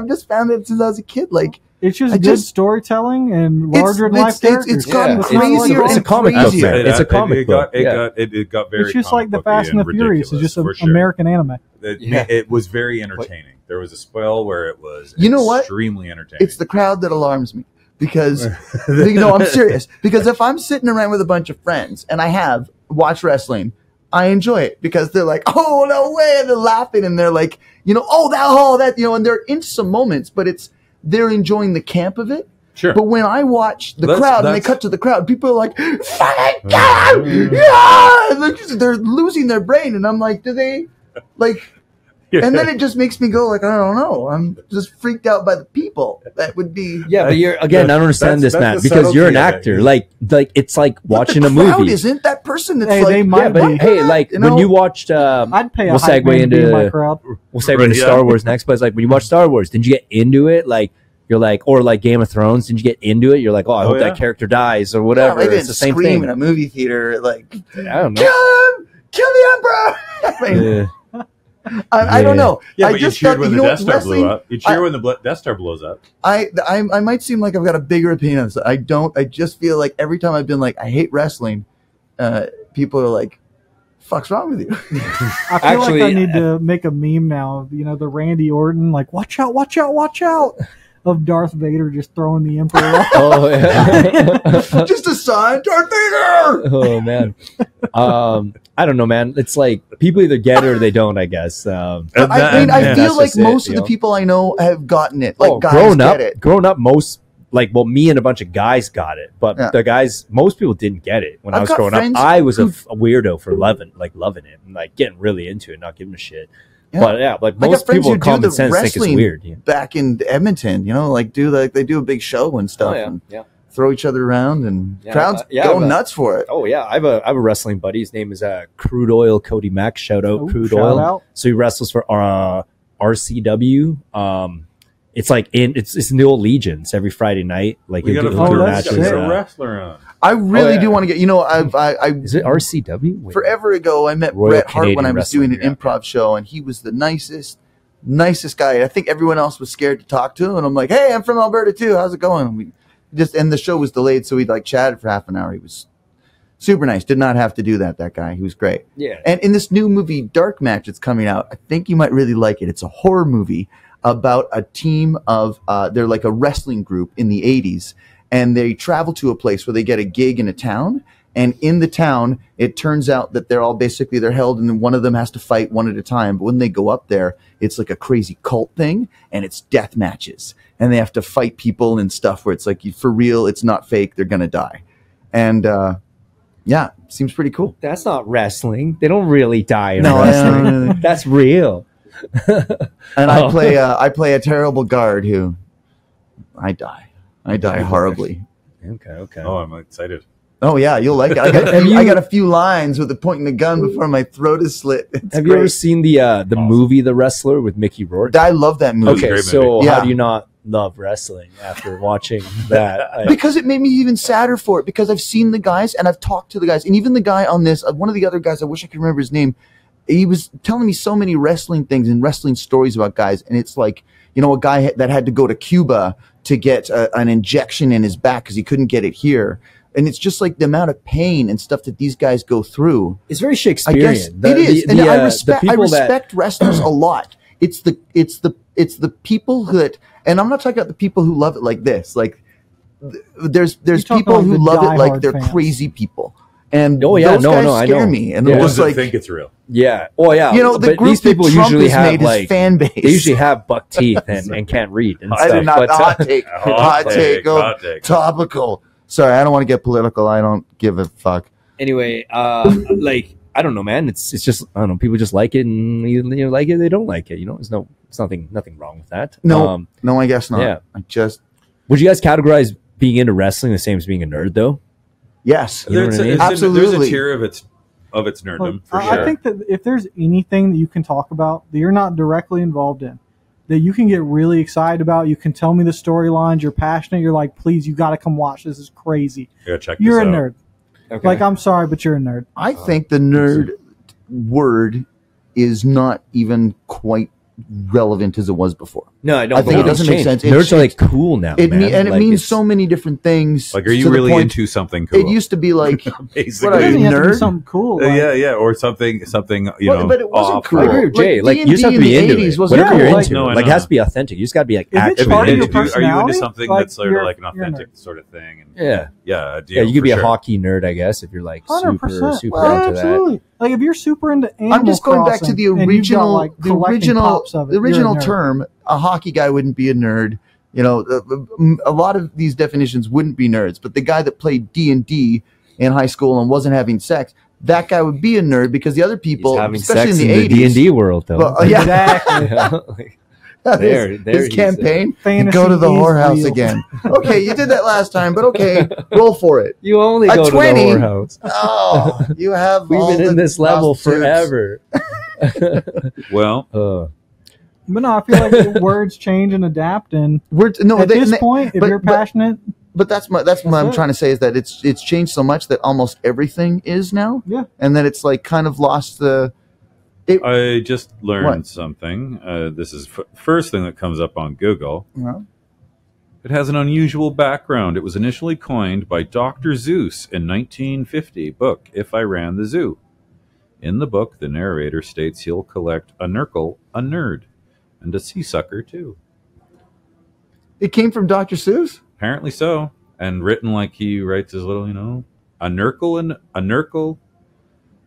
it since I was a kid. Like It's just I good just- storytelling and larger than life it's characters. gotten It's not crazier like It's a and comic book, crazier. man. It's a comic book. It got very. It's just like the comic booky Fast and the Furious. It's ridiculous, just an for sure. American anime. It was very entertaining. There was a spell where it was You know what? extremely entertaining. It's the crowd that alarms me because I'm serious. Because if I'm sitting around with a bunch of friends and I have watched wrestling, I enjoy it because they're like, oh no way, and they're laughing and they're like, and they're in some moments, but they're enjoying the camp of it. Sure. But when I watch the That's- crowd and they that's- cut to the crowd, people are like, "Fucking God!" Yeah! And they're losing their brain, and I'm like, do they like? And then it just makes me go like, I don't know. I'm just freaked out by the people. That would be. Yeah, but you're again. I don't understand this, Matt, the because you're an subtlety of actor. it. Like it's like watching the a crowd movie. Isn't that person that's Hey, like? they might Yeah, but be. hey, like You when know? you watched, I'd pay a we'll hype segue man to be in my into crowd. we'll segue into Star Wars next. But it's like when you watch Star Wars, didn't you get into it? Like you're like, or like Game of Thrones, didn't you get into it? You're like, oh, I hope yeah. that character dies or whatever. I didn't It's the same scream thing. in a movie theater like, I don't know. kill him, kill the emperor. I mean, Yeah. I don't know. Yeah, I but you just cheered thought, when you the know Death what, Star wrestling. blew up. You cheer when the Death Star blows up. I might seem like I've got a bigger opinion on this. I don't. I just feel like every time I've been like, I hate wrestling, people are like, "Fuck's wrong with you?" I feel Actually, like I need to make a meme now of, the Randy Orton, like, watch out, watch out, watch out, of Darth Vader just throwing the Emperor off. Oh yeah. Just a sign, Darth Vader. Oh man. I don't know, man. It's like people either get it or they don't, I guess. I mean, I that's feel like just it, most of you the know? people I know have gotten it. Like guys growing get it. up, most me and a bunch of guys got it, but Yeah. most people didn't get it when I I've was got growing up. friends I was a weirdo for loving it and like getting really into it, not giving a shit. Yeah. But yeah, like I got most friends people who with do common the sense think it's wrestling weird. Yeah. back in Edmonton, they do a big show and stuff. Oh, yeah. And Yeah. throw each other around, and Yeah, crowds yeah, go but- nuts for it. Oh yeah, I have a wrestling buddy. His name is Crude Oil Cody Mack. Shout out Oh, Crude shout Oil. out. So he wrestles for RCW. It's like it's in the old Legions every Friday night. Like We he'll got do a Oh, do that's matches. sick. a wrestler on. I really yeah. do want to get. I Is it RCW? Wait. forever ago I met Royal Bret Hart when Canadian I was Wrestling, doing an improv show, and he was the nicest guy. I think everyone else was scared to talk to him, and I'm like, "Hey, I'm from Alberta too. How's it going?" And the show was delayed, so we like chatted for half an hour. He was super nice. Did not have to do that. That guy, he was great. Yeah. And in this new movie, Dark Match, that's coming out, I think you might really like it. It's a horror movie about a team of they're like a wrestling group in the 80s, and they travel to a place where they get a gig in a town. And in the town, it turns out that they're held, and then one of them has to fight one at a time. But when they go up there, it's like a crazy cult thing, and it's death matches. And they have to fight people and stuff where it's like, for real, it's not fake, they're going to die. And yeah, seems pretty cool. That's not wrestling. They don't really die in No, wrestling. That's real. And I play a terrible guard who I die horribly. Okay. Oh, I'm excited. Oh yeah, you'll like it. I got a few lines with the pointing the gun before my throat is slit. It's Have great. you ever seen the movie The Wrestler with Mickey Rourke? I love that movie. Okay, great so movie. Yeah. how do you not love wrestling after watching that? Because it made me even sadder for it, because I've seen the guys and I've talked to the guys, and even the guy on this, one of the other guys, I wish I could remember his name, he was telling me so many wrestling things and wrestling stories about guys, and it's like, a guy that had to go to Cuba to get an injection in his back because he couldn't get it here. And it's just like the amount of pain and stuff that these guys go through. It's very I Shakespearean. guess it is, and I respect that wrestlers a lot. It's the people that, and I'm not talking about the people who love it like this. Like there's talking people like who the love it like diehard they're fans. crazy people, and Oh, yeah, those no, guys no, I scare know. me. And Yeah. they're Doesn't just like, think it's real. yeah. Oh yeah. the but group these people that Trump usually has have made like his fan base. they usually have buck teeth and can't read and stuff. I did not. but, Hot take. Hot take. Oh, hot take. topical. Sorry, I don't want to get political. I don't give a fuck. anyway, like I don't know, man. It's just I don't know. People just like it, and you like it, they don't like it. There's nothing wrong with that. No, I guess not. yeah. I just Would you guys categorize being into wrestling the same as being a nerd, though? yes. You know what I mean? There's Absolutely. a tier of its nerddom Look, for I sure. think that if there's anything that you can talk about that you're not directly involved in, that you can get really excited about, you can tell me the storylines, you're passionate, you're like, please, you got to come watch. This is crazy. Yeah, check You're a this out. nerd. Okay. Like, I'm sorry, but you're a nerd. I think the nerd word is not even quite relevant as it was before. No, I don't. I think believe it doesn't it's make changed. sense. Nerds are like cool now, It man. it Like, means it's- so many different things. Like, are you to the really point- into something cool? It used to be like, Basically. what It are doesn't you, have to be nerd? something cool. Like, yeah, or something But it wasn't off. cool. I agree with Jay. Like, you just have to D&D be in the into 80s it. wasn't Whatever you're cool. into, No, I like, it know. has to be authentic. You just got to be like If it's actually part of into your it. Are you into personality, something like, that's sort of you're- like an you're a authentic nerd. sort of thing? And Yeah. yeah, I do, Yeah, you could be for a sure. hockey nerd, I guess, if you're like 100%. super Well, into that. absolutely. Like, if you're super into Animal I'm just going back to Crossing the and you've got, original, like, collecting pops of it, the you're a original nerd. term. A hockey guy wouldn't be a nerd. A lot of these definitions wouldn't be nerds. But the guy that played D&D in high school and wasn't having sex, that guy would be a nerd because the other people, He's having especially sex in the in the 80s, D&D world, though. Well, yeah. Exactly. His campaign, Fantasy go to the is whorehouse real. again. Okay, you did that last time, but okay, roll for it. You only A go 20? to the whorehouse. Oh, you have We've all been in the this level prostitutes. forever. Well, But no, I feel like the words change and adapt, and at this point, if you're passionate, but that's what I'm trying to say is that it's changed so much that almost everything is now. Yeah. And then it's like kind of lost the. I just learned something. This is first thing that comes up on Google. Well, It has an unusual background. It was initially coined by Dr. Seuss in 1950 book, If I Ran the Zoo. In the book, the narrator states he'll collect a nurgle, a nerd, and a sea sucker too. it came from Dr. Seuss. Apparently so. And written like he writes his little, a nurgle and a nurgle.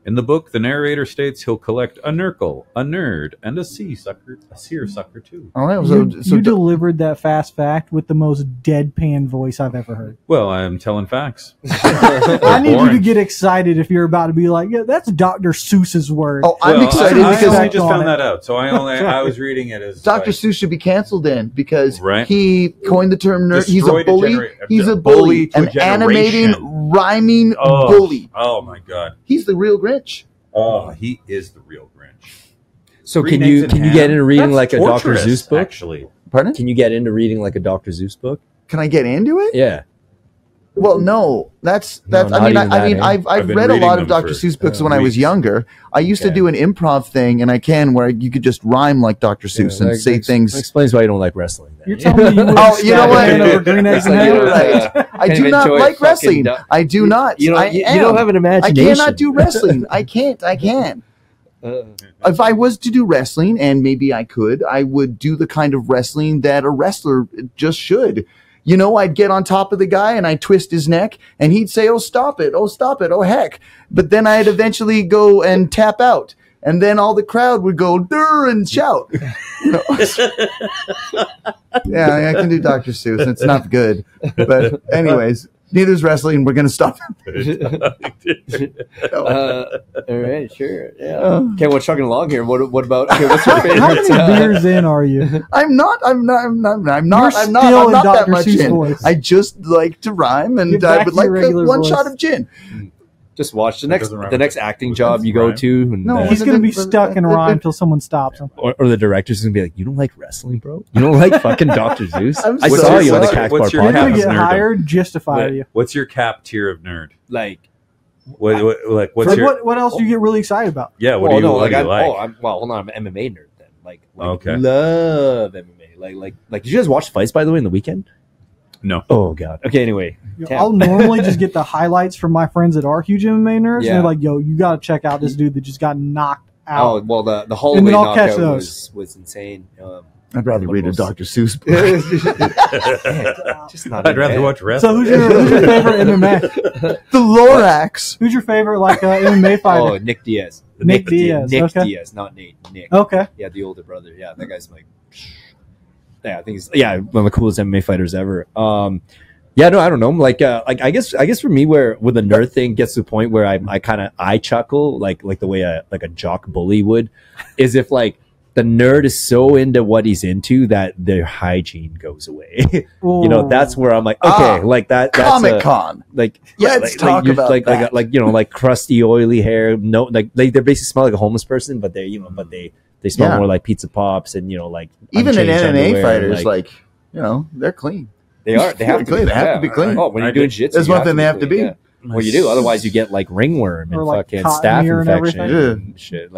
In the book, the narrator states he'll collect a nurgle, a nerd, and a seer sucker too. All right, you delivered that fast fact with the most deadpan voice I've ever heard. Well, I'm telling facts. I need you to get excited if you're about to be like, yeah, that's Dr. Seuss's word. Oh, I'm excited I because only just found that out. So I was reading it as Dr. Seuss should be canceled then because Right. he coined the term nerd. He's a Destroyed a bully. He's a bully to an a animating, generation. rhyming bully. Oh my God. He's the real Grinch. Oh, he is the real Grinch. So Green can you eggs and get ham? into reading That's like a Dr. torturous, Seuss book? Actually, Pardon? Can you get into reading like a Dr. Seuss book? Can I get into it? Yeah. Well, no, that's. No, not even that, eh? I've been read a reading lot of them Dr. for, Seuss books when I was weeks. younger. I used to Okay. do an improv thing, and I can where you could just rhyme like Dr. Seuss and That say things. explains why you don't like wrestling. Then. You're telling me you Oh, you know what? over green eggs and You're ham? right. I Can't do even not enjoy like fucking wrestling. I do not. You I don't have an I imagination. cannot do wrestling. I can't. I can. If I was to do wrestling, and maybe I could, I would do the kind of wrestling that a wrestler just should. You know, I'd get on top of the guy and I'd twist his neck and he'd say, oh, stop it. Oh, stop it. Oh, heck. But then I'd eventually go and tap out. And then all the crowd would go, durr, and shout. You know? Yeah, I can do Dr. Seuss. It's not good. But anyways, neither is wrestling. We're going to stop. All right, sure. Yeah. Okay, well, chugging along here. What about? Okay, what's your favorite? How many beers in are you? I'm not still that Dr. much Seuss in. voice. I just like to rhyme, and Get I back would to like your regular one voice. shot of gin. Just watch the That next doesn't rhyme the with next it. acting job you go Rhyme. to, and No, He's going to be stuck in rhyme until someone stops him. or the director's gonna be like, "You don't like wrestling, bro? You don't like fucking Dr. Seuss? I'm I so saw you on the sorry. Kaks Bar What's your We're going Podcast." to get nerdom. hired just to fire you. What's your cap tier of nerd? Like, What's Like, your what else do you get really excited about? yeah? What oh, do you no, what do you like? well, hold on, I'm an MMA nerd then. Like Okay. love MMA. Like, did you guys watch fights by the way in the weekend? No. Oh god. Okay, anyway, I'll normally just get the highlights from my friends that are huge MMA nerds. Yeah. And they're like, yo, you got to check out this dude that just got knocked out. oh well, the And hallway then I'll catch knockout those. was insane. I'd rather read a Almost. Dr. Seuss book. Just not I'd rather MMA. watch So wrestling. who's your favorite MMA? The Lorax. Who's your favorite MMA Oh, fighter? Nick Diaz. Nick Diaz, Nick okay. Diaz, not Nate. Nick. Okay. Yeah, the older brother. Yeah, that guy's like, yeah, I think he's one of the coolest MMA fighters ever. Yeah, no, I don't know. Like I guess for me, where the nerd thing gets to the point where I chuckle like the way a jock bully would, is if like the nerd is so into what he's into that their hygiene goes away. You know, that's where I'm like, okay, like that's Comic-Con. like Let's talk you're about that. like you know, like crusty oily hair. No, like they basically smell like a homeless person, but they they smell Yeah. more like pizza pops and like Even an unchanged MMA underwear, fighters, like, they're clean. they are they have to clean. be They have to be clean. Oh, when you're doing shit, There's one thing they have to be. Well, you do. Otherwise, you get like ringworm Or, and like, fucking cotton staph ear and infection everything. and shit.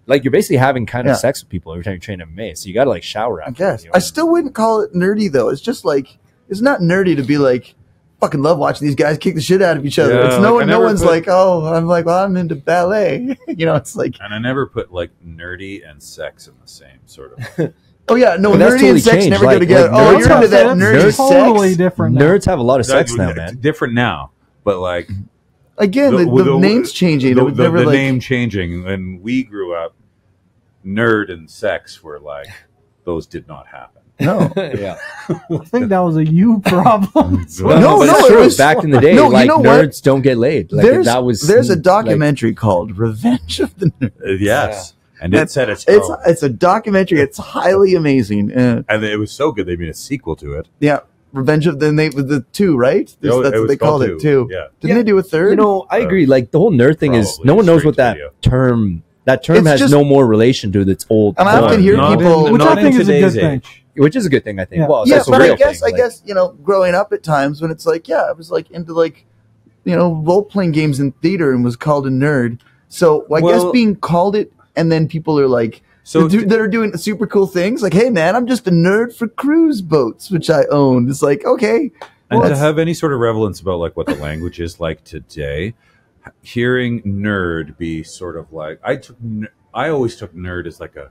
Like you're basically having kind of Yeah. sex with people every time you train MMA. So you got to like shower I after. guess. you know? I still wouldn't call it nerdy, though. It's just like, it's not nerdy to be like, fucking love watching these guys kick the shit out of each other. Yeah, It's like, no I never one's put- like, oh, I'm like, well, I'm into ballet. You know, it's like, And I never put like nerdy and sex in the same sort of. oh yeah, no, But that's nerdy totally and sex changed. never Like- go together. like Oh, nerds you're have- into that That's nerdy totally sex. different. now. Nerds have a lot of sex now, It's man. different now, but like Again, the name's changing. It was never the like, name changing. When we grew up, nerd and sex were like those did not happen. No. Yeah. I think that was a you problem. No, But no, it's it true. was- Back in the day, No, you like know what? nerds don't get laid. Like there's a documentary called Revenge of the Nerds. Yes. And it said It's a documentary. It's highly amazing. and it was so good they made a sequel to it. Yeah, Revenge of the two, right? Oh, That's it what was they called it too. Yeah. Didn't they do a third? You know, I agree. Like the whole nerd thing is Probably no one knows what straight that to video. term. That term It's has just- no more relation to its old And I often form, hear Not people, in- Which not I think in is a good today's thing. age. which is a good thing, I think. Yeah. Well, it's yeah, also but a real I guess thing. growing up at times when it's like, I was like into like, role playing games in theater and was called a nerd. So I guess Well- being called it, and then people are like, So that are doing super cool things. Like, hey man, I'm just a nerd for cruise boats, which I own. It's like, okay. And to that's- have any sort of relevance about like what the language is like today, hearing nerd be sort of like I always took nerd as like a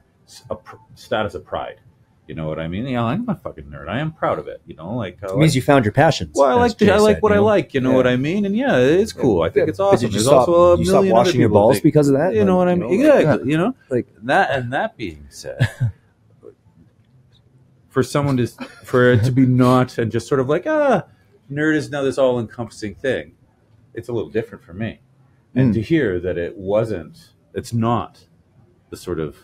status of pride. You know what I mean? Yeah, I'm a fucking nerd. I am proud of it. You know, like It means you found your passions. Well, I as like Jay I like said, what you I know? like. You know what I mean? And yeah, it's cool. I think it's But awesome. did you There's stop, also a you stop million other washing your people balls think- because of that? You know what I mean? Exactly. You know, like that. And that being said, for it to be not and just sort of like nerd is now this all encompassing thing, it's a little different for me. And to hear that it's not the sort of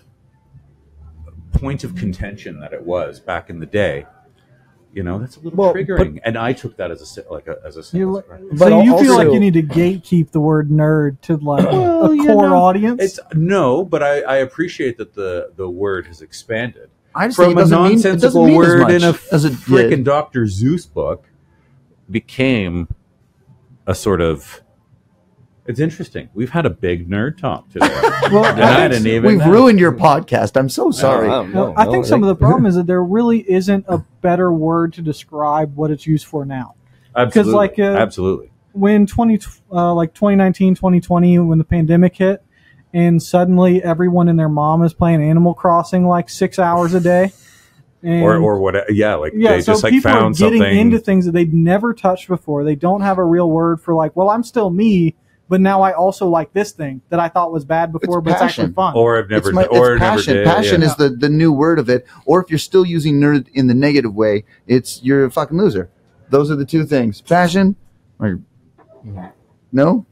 point of contention that it was back in the day. You know, that's a little Well, triggering, and I took that as a You But you feel like also- you need to gatekeep the word nerd to like Well, a you core know, audience? It's no, but I appreciate that the word has expanded I just from think a it doesn't mean as nonsensical much word in a as it frickin' did. Dr. Zeus book became a sort of. It's interesting. We've had a big nerd talk today. Well, And I didn't even. We've ruined your podcast. I'm so sorry. I think some of the problem is that there really isn't a better word to describe what it's used for now. Absolutely. like, Absolutely. When 2019, 2020, when the pandemic hit, and suddenly everyone and their mom is playing Animal Crossing like 6 hours a day. And Or whatever. Yeah, like they so just like people found are getting something. into things that they'd never touched before. They don't have a real word for like, well, I'm still me, but now I also like this thing that I thought was bad before, but it's actually passion. fun. or I've never. It's or never passion. did. Passion yeah. is the new word of it. Or if you're still using nerd in the negative way, you're a fucking loser. Those are the two things. Passion or no?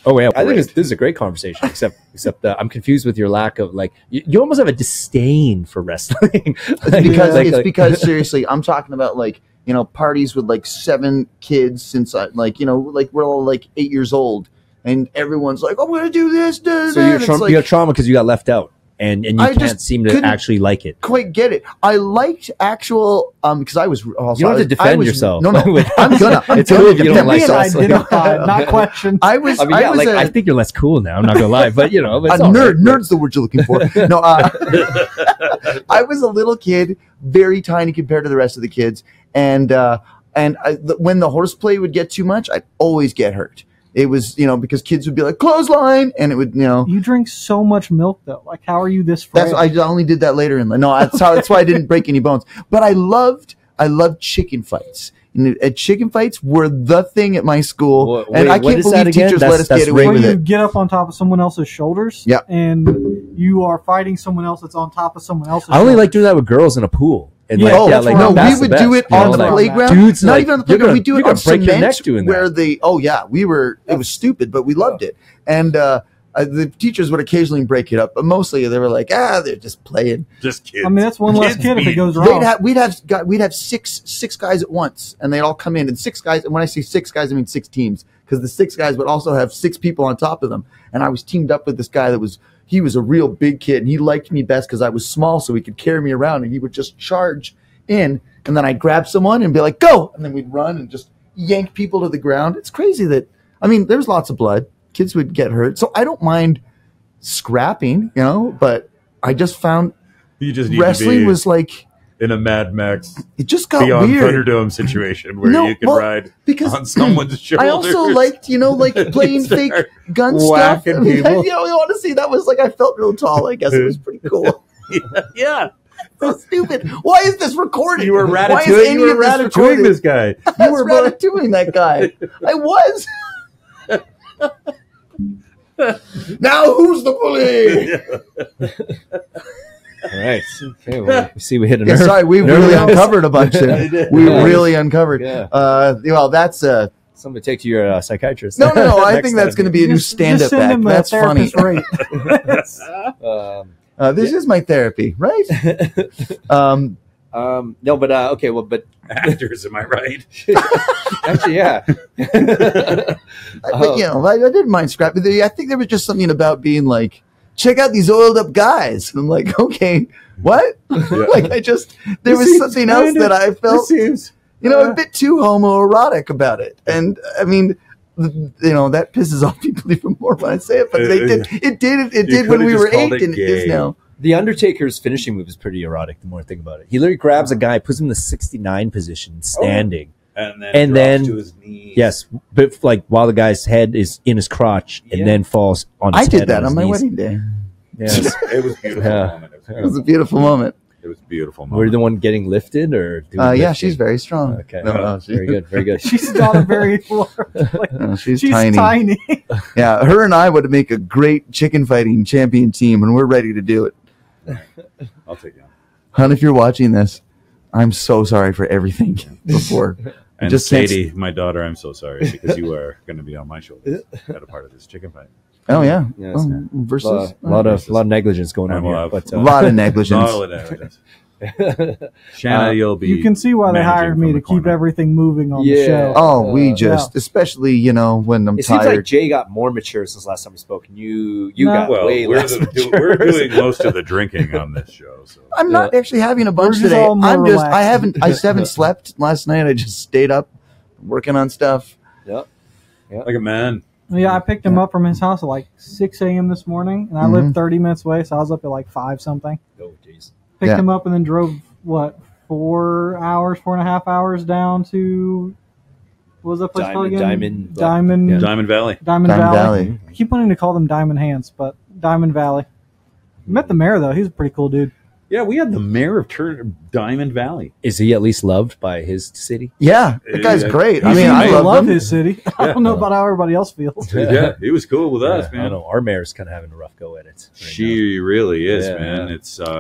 Oh yeah, I think this is a great conversation. Except I'm confused with your lack of like. You almost have a disdain for wrestling. It's because seriously, I'm talking about like parties with like 7 kids since we're all like 8 years old, and everyone's like, I'm gonna do this. So you have trauma because you got left out, and you I can't just seem to couldn't actually like it. quite get it. I liked actual because I was also, You don't have to I defend was- yourself. No, I'm gonna. It's cool if you don't Being like wrestling. identified, not questioned. I was. I mean, I was like a, I think you're less cool now. I'm not gonna lie, but a it's all nerd. right. Nerd's the word you're looking for. No, I was a little kid, very tiny compared to the rest of the kids, and when the horseplay would get too much, I'd always get hurt. It was because kids would be like clothesline, and it would You drink so much milk though. Like, how are you this frail? That's I only did that later in life. No, that's why I didn't break any bones. But I loved chicken fights. And chicken fights were the thing at my school, Wait, and I what can't is that believe again? teachers That's- let us that's get away Where with you it. get up on top of someone else's shoulders, Yeah. and you are fighting someone else that's on top of someone else's. I only like shoulders. doing that with girls in a pool. And Yeah, Oh that's like, where I'm no, at. we that's would the do best, it you on know, the like, playground. dudes, not like, even on the you're playground. gonna- We do you're it on gonna break your cement neck doing where that. it was stupid, but we loved it. And the teachers would occasionally break it up, but mostly they were like, they're just playing. Just kids. I mean, that's one less Kids kid if it being- goes wrong. We'd have six guys at once, and they'd all come in, and 6 guys. And when I say 6 guys, I mean 6 teams, because the 6 guys would also have 6 people on top of them. And I was teamed up with this guy he was a real big kid, and he liked me best because I was small, so he could carry me around, and he would just charge in, and then I'd grab someone and be like, go, and then we'd run and just yank people to the ground. It's crazy there's lots of blood. Kids would get hurt, so I don't mind scrapping, but I just found you just need wrestling to be was like in a Mad Max it just got Beyond weird Thunderdome situation where No, you can well, ride because on someone's shoulders. I also liked, like playing Start fake gun stuff. whacking people. Honestly, that was like I felt real tall. I guess it was pretty cool. Yeah, So stupid. Why is this recorded? you were Why is ratatouille. any You were of this ratatouilling recorded? this guy. I was ratatouilling that guy. I was. Now who's the bully? All right. Okay. Well, we see we hit a Yeah, nerve. sorry, we really uncovered a bunch there. We really uncovered. Yeah. Well, that's Something to take to your psychiatrist. no. I Next think that's time. going to be a new Just stand-up send act. him a That's funny. therapist rate. This is my therapy, right? No, but okay. Well, but Actors, am I right? actually, yeah. But, I didn't mind scrap. But I think there was just something about being like, check out these oiled up guys. And I'm like, okay, what? Like there was something else that I felt, a bit too homoerotic about it. And I mean, that pisses off people even more when I say it, but it did when we were 8 and it is now. The Undertaker's finishing move is pretty erotic. The more I think about it, he literally grabs a guy, puts him in the 69 position, standing, and then drops to his knees. Yes, but like while the guy's head is in his crotch, and then falls on his head. I did that on my wedding day. Yes, It was beautiful. Moment. It was a beautiful moment. It was a beautiful moment. Were you the one getting lifted, or yeah, she's very strong. Okay, very good, very good. She's not a very large. She's tiny. Yeah, her and I would make a great chicken fighting champion team, and we're ready to do it. I'll take you. Hon, if you're watching this, I'm so sorry for everything before. And just Sadie, my daughter, I'm so sorry because you are going to be on my shoulders at a part of this chicken fight. Oh yeah, Yes. versus A lot of negligence going on here, but a lot of negligence. Not all negligence. Shanna, you'll be. You can see why they managing hired me from to the keep corner. everything moving on the show. Oh, we just, especially when I'm it seems like tired. Jay got more mature since last time we spoke, and you No. got Well, way we're, less mature. we're doing most of the drinking on this show. So. I'm not actually having a bunch We're just today. all more I relaxed. just haven't slept last night. I just stayed up working on stuff. Yep. Like a man. Yeah, I picked him up from his house at like 6 a.m. this morning, and I live 30 minutes away, so I was up at like 5 something. Oh, jeez. Picked him up and then drove, 4.5 hours down to, what was that place called again? Diamond Valley. Valley. I keep wanting to call them Diamond Hands, but Diamond Valley. Met the mayor, though. He's a pretty cool dude. Yeah, we had the mayor of Diamond Valley. Is he at least loved by his city? Yeah, that guy's great. I love love him. his city. I don't know about how everybody else feels. Yeah, he was cool with us, I man. don't know. Our mayor's kind of having a rough go at it. She really is, Yeah. man. It's As an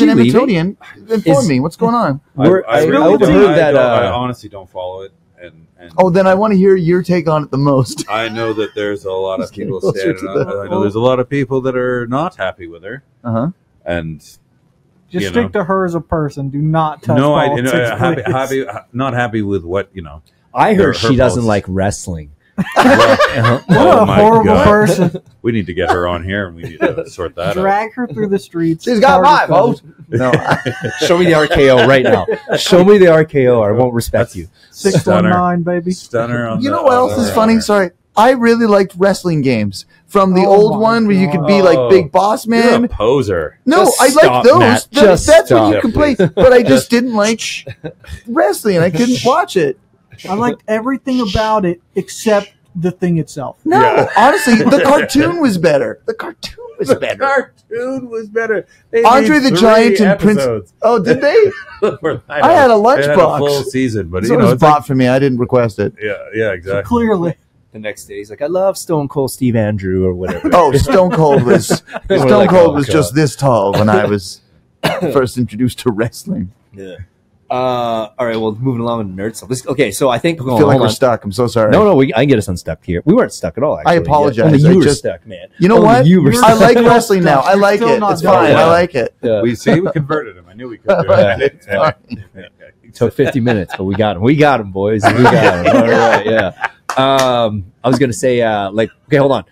Edmontonian, inform me. What's going on? I overheard that. I honestly don't follow it, and Then I want to hear your take on it the most. I know that there's a lot of people Closer standing to on. I know there's a lot of people that are not happy with her, and Just stick to her as a person. Do not touch politics, please. not happy with what I heard her she doesn't posts. like wrestling. What a my horrible God. person. We need to get her on here, and we need to sort that out. Drag her through the streets. She's got my Target vote. No, Show me the RKO right now. Show me the RKO, or I won't respect you. 619, baby. Stunner on you the- know what else on is the- funny? Sorry. I really liked wrestling games. From the Oh old my one where you could be God. like Big Boss You're Man. a poser. No, Just I like stop, those. Matt. That's Just what you stop, can play. please. But I just didn't like wrestling. I couldn't watch it. I liked everything about it except the thing itself. No, Yeah. honestly, the cartoon was better. The cartoon was better. Cartoon was better. They Andre made the 3 Giant and Prince. episodes. Oh, did they? I had a They had lunchbox. a full season, but So it was it's like, bought for me. I didn't request it. yeah, exactly. Clearly. The next day, he's like, "I love Stone Cold Steve Andrew or whatever." Oh, Stone Cold was like, oh, God. just this tall when I was first introduced to wrestling. Yeah. All right. Well, moving along with nerd stuff. Okay, so I think I feel like we're stuck. I'm so sorry. No, I can get us unstuck here. We weren't stuck at all. Actually. I apologize. Yeah. Only you I were just- stuck, man. You know Only what? You were I stuck. like wrestling now. I like Still it. not It's done. fine. Yeah. I like it. Yeah. We converted him. I knew we could do Yeah. it. It's fine. It took 50 minutes, but we got him. We got him, boys. We got him. All right, yeah. I was gonna say, okay, hold on.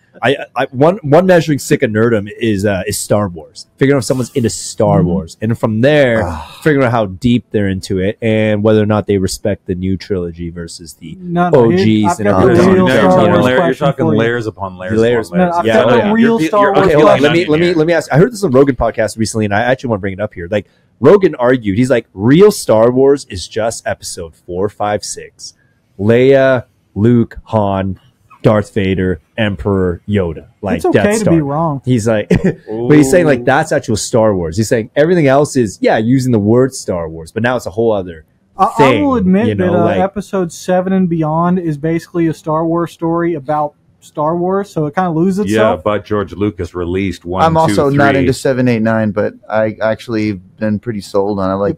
One measuring stick of nerdom is Star Wars. Figuring out if someone's into Star Wars, and from there, figuring out how deep they're into it, and whether or not they respect the new trilogy versus the No, OGs I've and got everything. the real Now Star Wars you're question talking for you. layers upon layers. Layers. upon layers. No, I've got the real Star Wars Okay, hold on. question. Let me ask. I heard this on Rogan podcast recently, and I actually want to bring it up here. Like Rogan argued, he's like, real Star Wars is just episode 4, 5, 6. Leia, Luke, Han, Darth Vader, Emperor, Yoda. Like It's okay Death to Star. be wrong. He's like, but he's saying like that's actual Star Wars. He's saying everything else is using the word Star Wars, but now it's a whole other I thing. will admit you know, that like, episode 7 and beyond is basically a Star Wars story about Star Wars, so it kind of loses Yeah, itself. but George Lucas released 1, I'm 2, also 3. not into 7, 8, 9, but I actually been pretty sold on it. Like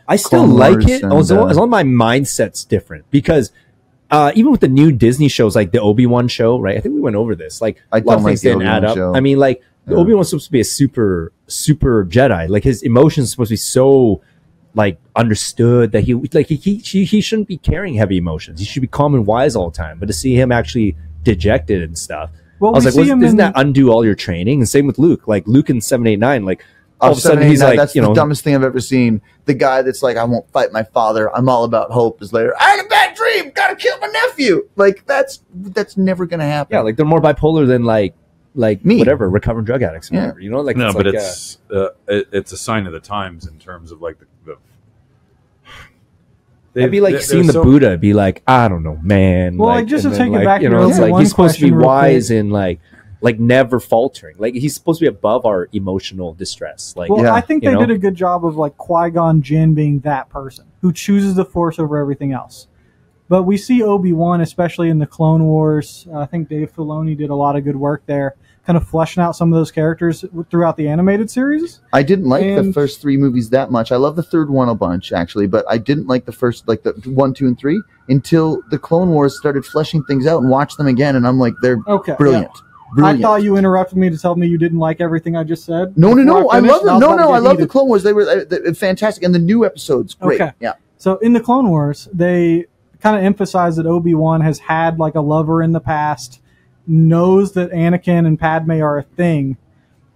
I still Clone like Wars it and, as long as my mindset's different, because even with the new Disney shows like the Obi-Wan show, right? I think we went over this. Like I a lot don't of like things the didn't add Obi-Wan up. show. I mean, like Obi-Wan's supposed to be a super Jedi. Like his emotions are supposed to be so like understood that he shouldn't be carrying heavy emotions. He should be calm and wise all the time. But to see him actually dejected and stuff, Well, I was we like, see him doesn't in- that undo all your training? And same with Luke. Like Luke in 789, like all of a sudden 7, 8, he's 9, like, that's you the know, dumbest thing I've ever seen. The guy that's like, I won't fight my father. I'm all about hope. Is later, I had a bad dream. Gotta kill my nephew. Like that's never gonna happen. yeah, like they're more bipolar than like Me. whatever, recovering drug addicts or Yeah. whatever. You know, like No, but like, it's a sign of the times in terms of like the it'd be like seeing the Buddha, be like, I don't know, man. Well, like, just and to then, take it back to you your know, it's like one he's supposed to be question real wise quick. and like never faltering. Like he's supposed to be above our emotional distress. Like, Well, Yeah. I think You they know? did a good job of like Qui-Gon Jinn being that person who chooses the Force over everything else. But we see Obi-Wan, especially in the Clone Wars. I think Dave Filoni did a lot of good work there, kind of fleshing out some of those characters throughout the animated series. I didn't like the And- first 3 movies that much. I love the third one a bunch, actually, but I didn't like the first, like the 1, 2, and 3 until the Clone Wars started fleshing things out and watched them again, and I'm like, they're Okay, brilliant. yeah. Brilliant. I thought you interrupted me to tell me you didn't like everything I just said. No, Before I finished, love them. was No, about to I get love the heated. Clone Wars. They were they're fantastic, and the new episodes, great. Okay. Yeah, So in the Clone Wars, they kind of emphasize that Obi-Wan has had like a lover in the past, knows that Anakin and Padme are a thing,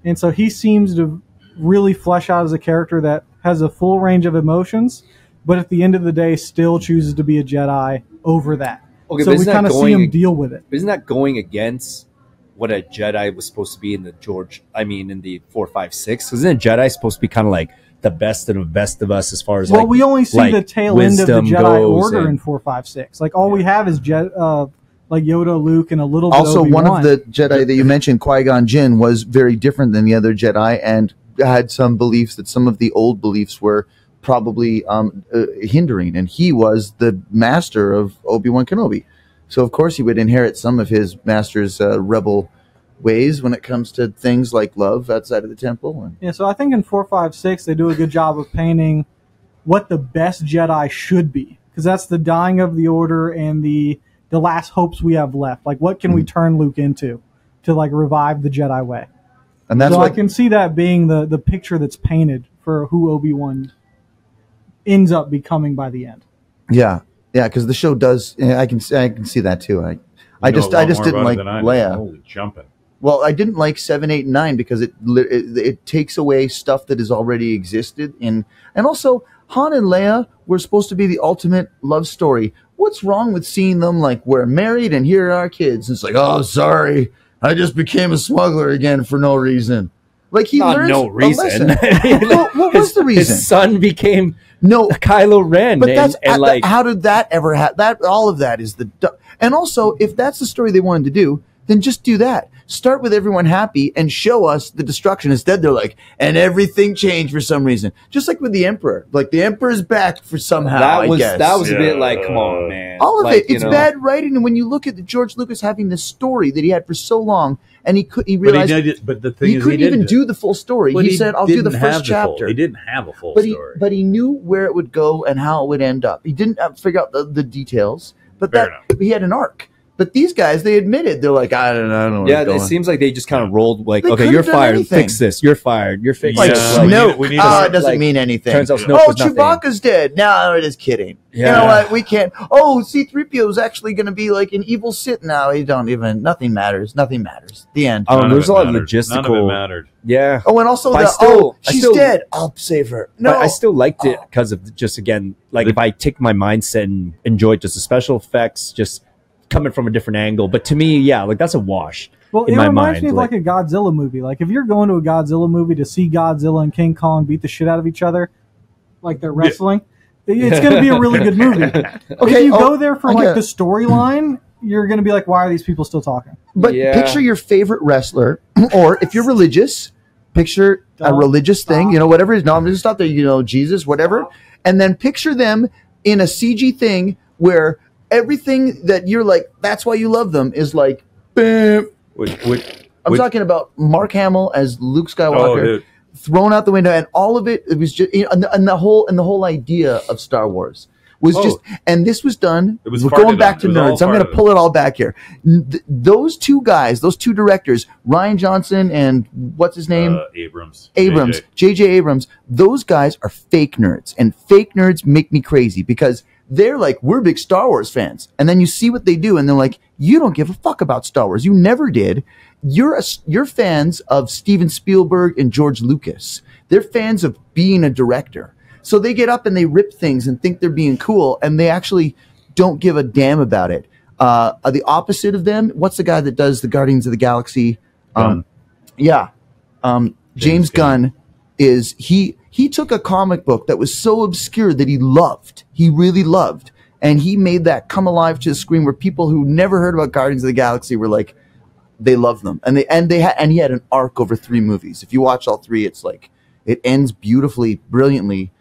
and so he seems to really flesh out as a character that has a full range of emotions, but at the end of the day still chooses to be a Jedi over that. Okay, So but we isn't that kind of see going- him deal with it. isn't that going against what a Jedi was supposed to be in the in the 4, 5, 6? Because isn't a Jedi supposed to be kind of like the best of the best of us as far as Well, like we only see like the tail end of the wisdom Jedi goes Order and- in 4, 5, 6. Like all we have is like Yoda, Luke, and a little bit also, Obi-Wan. one of the Jedi that you mentioned, Qui-Gon Jinn, was very different than the other Jedi and had some beliefs that some of the old beliefs were probably hindering. And he was the master of Obi-Wan Kenobi. So, of course, he would inherit some of his master's rebel ways when it comes to things like love outside of the temple. And Yeah, so I think in 4, 5, 6 they do a good job of painting what the best Jedi should be, because that's the dying of the Order and the last hopes we have left. Like, what can we turn Luke into to like revive the Jedi way? and that's So what I can see that being the picture that's painted for who Obi-Wan ends up becoming by the end. Yeah, because the show does. I can see that too. I just didn't like Leia. Holy jumping. Well, I didn't like 7, 8, and 9 because it takes away stuff that has already existed, and also Han and Leia were supposed to be the ultimate love story. What's wrong with seeing them like we're married and here are our kids? It's like, oh, sorry, I just became a smuggler again for no reason. Like he Not learns no a reason. lesson. What was the reason? His son became No, Kylo Ren, but that's and like how did that ever happen? That all of that is and also if that's the story they wanted to do, then just do that. Start with everyone happy and show us the destruction. Instead, they're like, and everything changed for some reason. Just like with the Emperor, like the Emperor's back for somehow. that was I guess that was a bit like, come on, man. all of Like, it. It's bad writing, and when you look at George Lucas having this story that he had for so long, and he realized But the thing he is, couldn't even do the full story. But He said, "I'll do the didn't have first chapter." He didn't have a full but story. but he knew where it would go and how it would end up. He didn't figure out the details, but Fair enough. he had an arc. But these guys, they admitted they're like, I don't know. Where Yeah, it's it going. seems like they just kind of rolled like, They okay, could've you're done fired. anything. Fix this. You're fired. You're fixed. Like Yeah, Snoke. we need It doesn't like, mean anything. turns out Snoke oh, was nothing. Chewbacca's dead. No, it is kidding. You Yeah. know what? We can't. Oh, C-3PO is actually going to be like an evil Sith now. Nothing matters. Nothing matters. The end. Oh, None of there's it a lot of mattered. None of it logistical. mattered. Yeah. Oh, and also But I she's still- dead. I'll save her. No, But I still liked it because of just, again, like if I take my mindset and enjoy just the special effects, just coming from a different angle. But to me, yeah, like that's a wash Well, in it my reminds mind. me of like a Godzilla movie. Like if you're going to a Godzilla movie to see Godzilla and King Kong beat the shit out of each other, like they're wrestling, it's going to be a really good movie. If you go there for I like get the it. storyline, you're going to be like, why are these people still talking? But Yeah. picture your favorite wrestler, or if you're religious, picture a Don't religious thing. stop. You know, whatever it is. No, I'm just stop there. You know, Jesus, whatever, and then picture them in a CG thing where everything that you're like, that's why you love them, is like Bam. I'm Which- talking about Mark Hamill as Luke Oh, Skywalker, dude. thrown out the window, and all of it. It was just and the whole idea of Star Wars was just. And this was done. It was we're going farted back on. to It was all nerds. I'm going to farted pull it all back here. Those two guys, those two directors, Ryan Johnson and what's his name? Abrams. J.J. Abrams. Those guys are fake nerds, and fake nerds make me crazy because they're like, we're big Star Wars fans. And then you see what they do, and they're like, you don't give a fuck about Star Wars. You never did. You're fans of Steven Spielberg and George Lucas. They're fans of being a director. So they get up and they rip things and think they're being cool, and they actually don't give a damn about it. The opposite of them, what's the guy that does the Guardians of the Galaxy? James Gunn is he took a comic book that was so obscure that he really loved, and he made that come alive to the screen where people who never heard about Guardians of the Galaxy were like, they love them, and he had an arc over 3 movies. If you watch all 3, it's like it ends beautifully, brilliantly.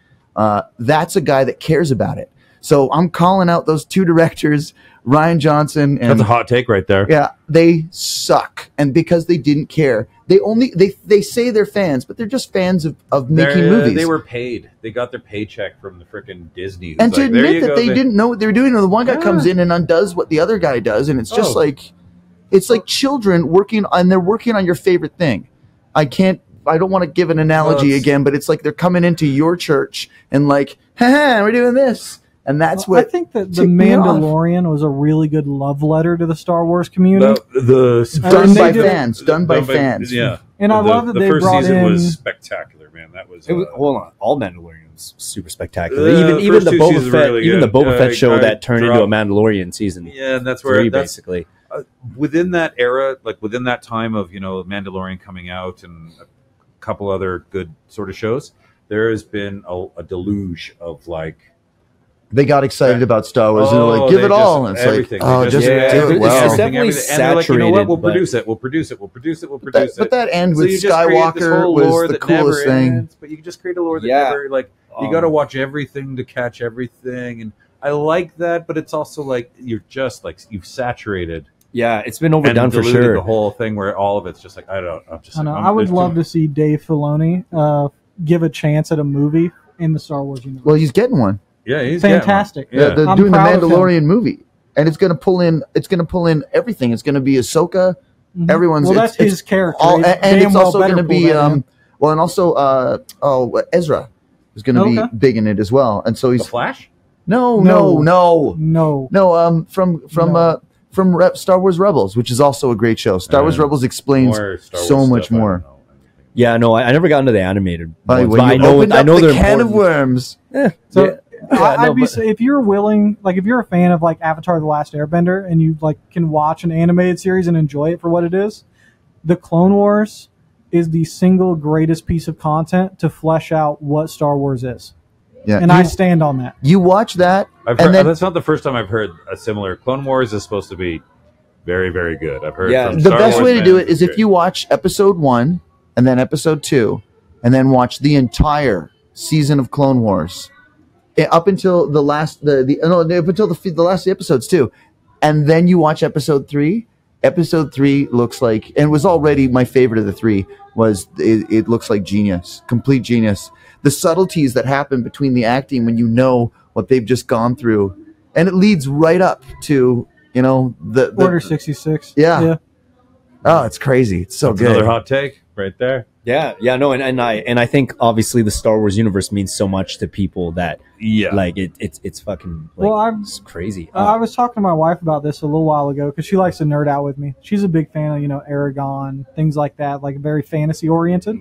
That's a guy that cares about it. So I'm calling out those 2 directors, Ryan Johnson and That's a hot take right there. yeah, they suck, and because they didn't care, they say they're fans, but they're just fans of making movies. They were paid. They got their paycheck from the freaking Disney. And to admit that they didn't know what they were doing, and the one guy comes in and undoes what the other guy does, and it's just like, it's like children working on, they're working on your favorite thing. I don't want to give an analogy again, but it's like they're coming into your church and like, haha, we're doing this. And that's what I think that The Mandalorian was a really good love letter to the Star Wars community. Done by fans. Yeah. And I love that the they first brought season in... was spectacular, man. That was, hold on, all Mandalorian was super spectacular. The even first the 2 Boba seasons Fett, were really even the good. Boba Fett show that turned into a dropped- Mandalorian season. Yeah, and that's where 3, that's basically. within that era, like within that time of Mandalorian coming out and a couple other good sort of shows, there has been a deluge of like. They got excited about Star Wars and they're like, give it all. And it's everything. like, oh, just do it it well. It's definitely and they're like, you know what? We'll saturated, produce it. We'll produce it. We'll produce it. We'll produce it. But that end So with you just create this Skywalker whole was lore the that coolest never thing. ends, but you can just create a lore that Yeah. never you got to watch everything to catch everything, and I like that. But it's also like you've saturated. Yeah, it's been overdone and for diluted sure. the whole thing where all of it's just like I would love to see Dave Filoni give a chance at a movie in the Star Wars universe. Well, he's getting one. Yeah, he's fantastic. Yeah. They're I'm doing the proud of him. Mandalorian movie, and it's going to pull in. It's going to pull in everything. It's going to be Ahsoka. Everyone's. Well, that's his character. And it's also going to be and also Ezra is going to be big in it as well, and so he's The Flash. no. From Star Wars Rebels, which is also a great show. Star Wars Rebels explains More Star Wars so much stuff, I don't more. know. Yeah, no, I never got into the animated By the ones, way, but you I opened know up they're the can important. of worms. So if you're willing, like if you're a fan of like Avatar: The Last Airbender and you like can watch an animated series and enjoy it for what it is, the Clone Wars is the single greatest piece of content to flesh out what Star Wars is. Yeah, And I stand on that. You watch that, I've and heard, then that's not the first time I've heard a similar. Clone Wars is supposed to be very, very good. I've heard. Yeah. from the Star best Wars way to do fans it is it's if you watch episode 1 and then episode 2 and then watch the entire season of Clone Wars up until the last up until the last episodes too, and then you watch episode 3. Episode 3 looks like, and was already my favorite of the 3, was it looks like genius, complete genius. The subtleties that happen between the acting when you know what they've just gone through, and it leads right up to the Order 66. Yeah. Oh, it's crazy. It's so That's good. another hot take right there. Yeah, no, and I think obviously the Star Wars universe means so much to people that like it's fucking like, it's crazy. I was talking to my wife about this a little while ago because she likes to nerd out with me. She's a big fan of Aragon, things like that, like very fantasy oriented.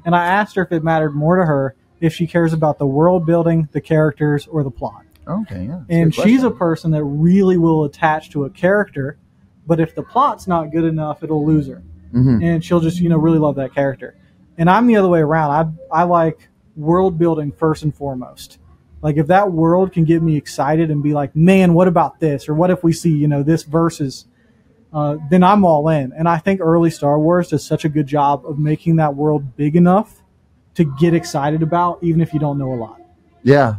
And I asked her if it mattered more to her if she cares about the world building, the characters, or the plot. Okay, yeah. And she's a person that really will attach to a character, but if the plot's not good enough, it'll lose her. And she'll just, really love that character. And I'm the other way around. I like world building first and foremost. Like if that world can get me excited and be like, man, what about this? Or what if we see, this versus, then I'm all in. And I think early Star Wars does such a good job of making that world big enough to get excited about, even if you don't know a lot. Yeah.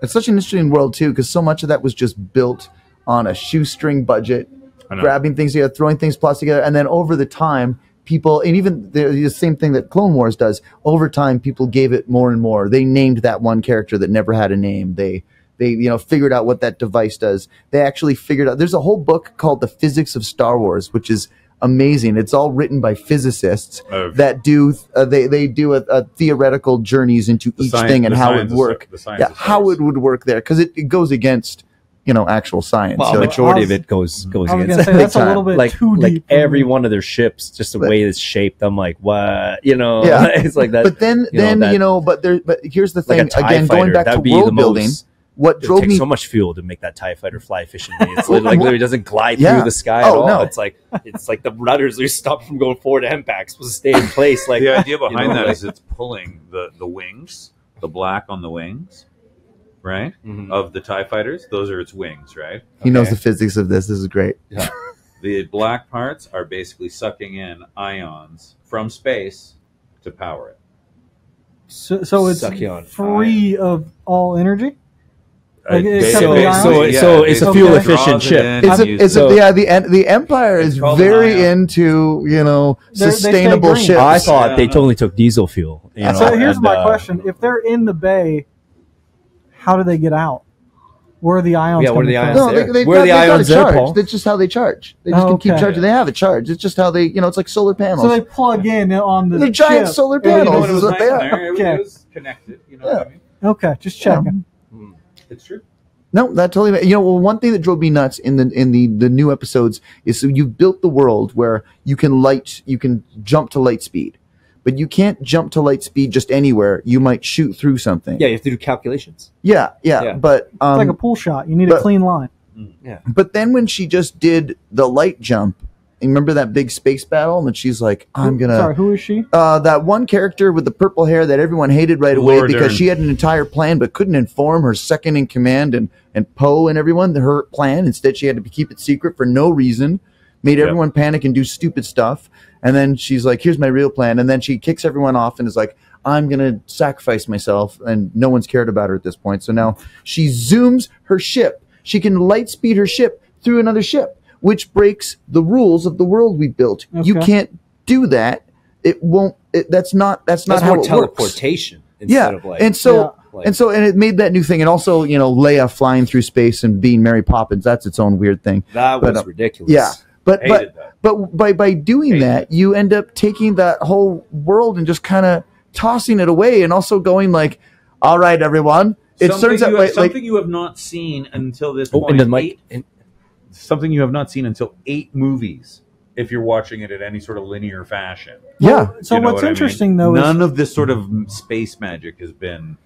It's such an interesting world too, because so much of that was just built on a shoestring budget. grabbing things together, throwing things plots together, and then over the time, people, and even the same thing that Clone Wars does, over time, people gave it more and more. They named that one character that never had a name. They figured out what that device does. They actually figured out, there's a whole book called The Physics of Star Wars, which is amazing. It's all written by physicists that do, they do a theoretical journeys into each thing and how it would work. How it would work there. Cause it goes against, actual science. Well, so majority of it goes against. Say, that's a little bit too deep. Every one of their ships, just the way it's shaped. I'm like, what? It's like that. But then but here's the thing. Like again, going back to world building, what drove me so much fuel to make that TIE fighter fly efficiently. It's literally doesn't glide through the sky at all. No. It's like the rudders are stopped from going forward. The MPAC's supposed to stay in place. Like the idea behind that is it's pulling the wings, the black on the wings, right, of the TIE fighters. Those are its wings, right? He knows the physics of this. This is great. Yeah. The black parts are basically sucking in ions from space to power it. So it's free of all energy. It's a fuel efficient ship. The Empire is very into sustainable ships. I thought they totally took diesel fuel. So here's my question: if they're in the bay, how do they get out? Where are the ions? Yeah, where are the ions? No, where are the ions there, Paul? That's just how they charge. They just can keep charging. They have a charge. It's just how they, it's like solar panels. So they plug in on the giant solar panels. Is what they are. It was connected. You know what I mean? Okay, just checking. It's true. No, that totally. One thing that drove me nuts in the new episodes is so you've built the world where you can jump to light speed, but you can't jump to light speed just anywhere. You might shoot through something. Yeah, you have to do calculations. Yeah. But it's like a pool shot. You need a clean line. Yeah. But then when she just did the light jump, remember that big space battle? And she's like, Sorry, who is she? That one character with the purple hair that everyone hated right away because she had an entire plan but couldn't inform her second in command and Poe and everyone her plan. Instead, she had to keep it secret for no reason, made everyone panic and do stupid stuff. And then she's like, here's my real plan. And then she kicks everyone off and is like, I'm going to sacrifice myself. And no one's cared about her at this point. So now she zooms her ship. She can light speed her ship through another ship, which breaks the rules of the world we built. Okay. You can't do that. It won't. That's not how it teleportation works. Instead of like, and it made that new thing. And also, Leia flying through space and being Mary Poppins. That's its own weird thing. That was ridiculous. Yeah. But by doing that, you end up taking that whole world and just kind of tossing it away, and also going like, "All right, everyone." Something you have not seen until this point. Something you have not seen until 8 movies. If you're watching it in any sort of linear fashion. Yeah. So what's interesting though is none of this sort of space magic has been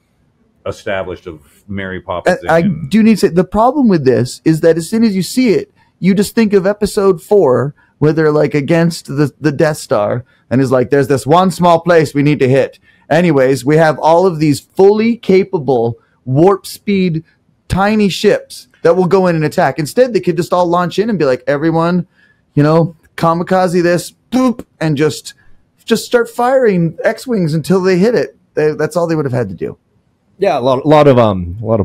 established of Mary Poppins. I do need to say the problem with this is that as soon as you see it, you just think of episode 4 where they're like against the Death Star and is like, there's this one small place we need to hit. Anyways, we have all of these fully capable warp speed tiny ships that will go in and attack. Instead, they could just all launch in and be like, everyone, kamikaze this, boop, and just start firing X-Wings until they hit it. That's all they would have had to do. Yeah, a lot of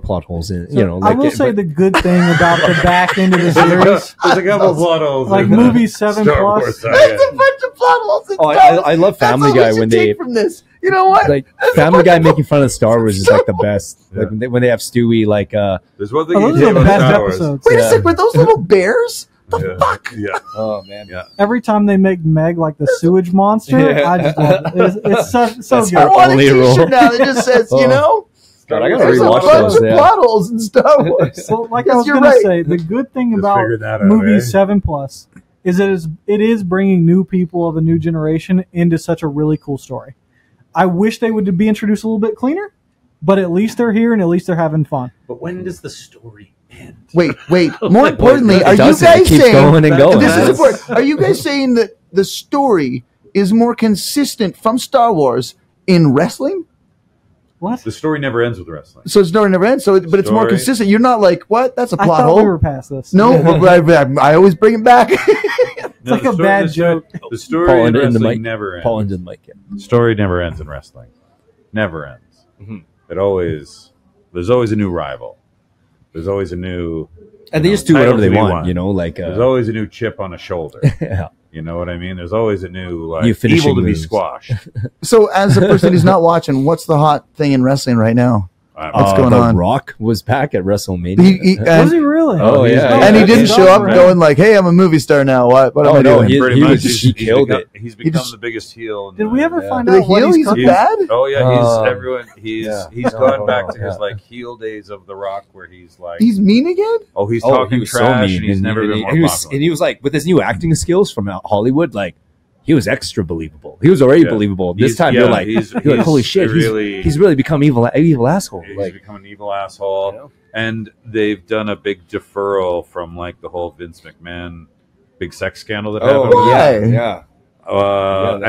plot holes in it. So I will say the good thing about the back end of the series. There's a couple of plot holes. Like movie 7+. There's a bunch of plot holes. I love Family Guy when they from this. You know what? Like Family Guy making fun of Star Wars is like the best. Yeah. Like when they have Stewie like. There's one thing those are the best episodes. Wait a second, were those little bears? The fuck? Yeah. Oh man. Yeah. Every time they make Meg like the sewage monster, I just love it. It's so good. I want a T-shirt now that just says, God, I gotta there's rewatch a bunch those. of plot holes in Star Wars. So, like I was going to say, the good thing about movie 7+ is that it is bringing new people of a new generation into such a really cool story. I wish they would be introduced a little bit cleaner, but at least they're here and at least they're having fun. But when does the story end? Wait. More importantly, are you guys saying going and going? This is important. Are you guys saying that the story is more consistent from Star Wars in wrestling? What? The story never ends with wrestling. So the story never ends. But it's more consistent. You're not like, what? That's a plot hole. We were past this. No, I always bring it back. It's like a bad joke. The story in wrestling never ends. Paul into the mic. Story never ends in wrestling. Never ends. Mm-hmm. There's always a new rival. There's always a new And they just do whatever they want, you know, like there's always a new chip on a shoulder. Yeah. You know what I mean? There's always a new New finishing evil to be moves. squashed. So, as a person who's not watching, what's the hot thing in wrestling right now? What's going the on? Rock was back at WrestleMania. Was he really? Oh, yeah. And he didn't He's show up right. going like, "Hey, I'm a movie star now. What am I doing?" Pretty much, he killed it. He's become the biggest heel. Did we ever find The out what heel? He's cooking? bad. Oh yeah, he's Oh. everyone. He's gone back to his like heel days of The Rock, where he's like, He's mean again. he's He talking was trash, and he's never been more popular. And he was like, with his new acting skills from Hollywood, like, he was extra believable. He was already believable. This time, you're like, holy shit, he's really become evil asshole. He's Like, become an evil asshole. you know? And they've done a big deferral from like the whole Vince McMahon big sex scandal that happened. Why? yeah.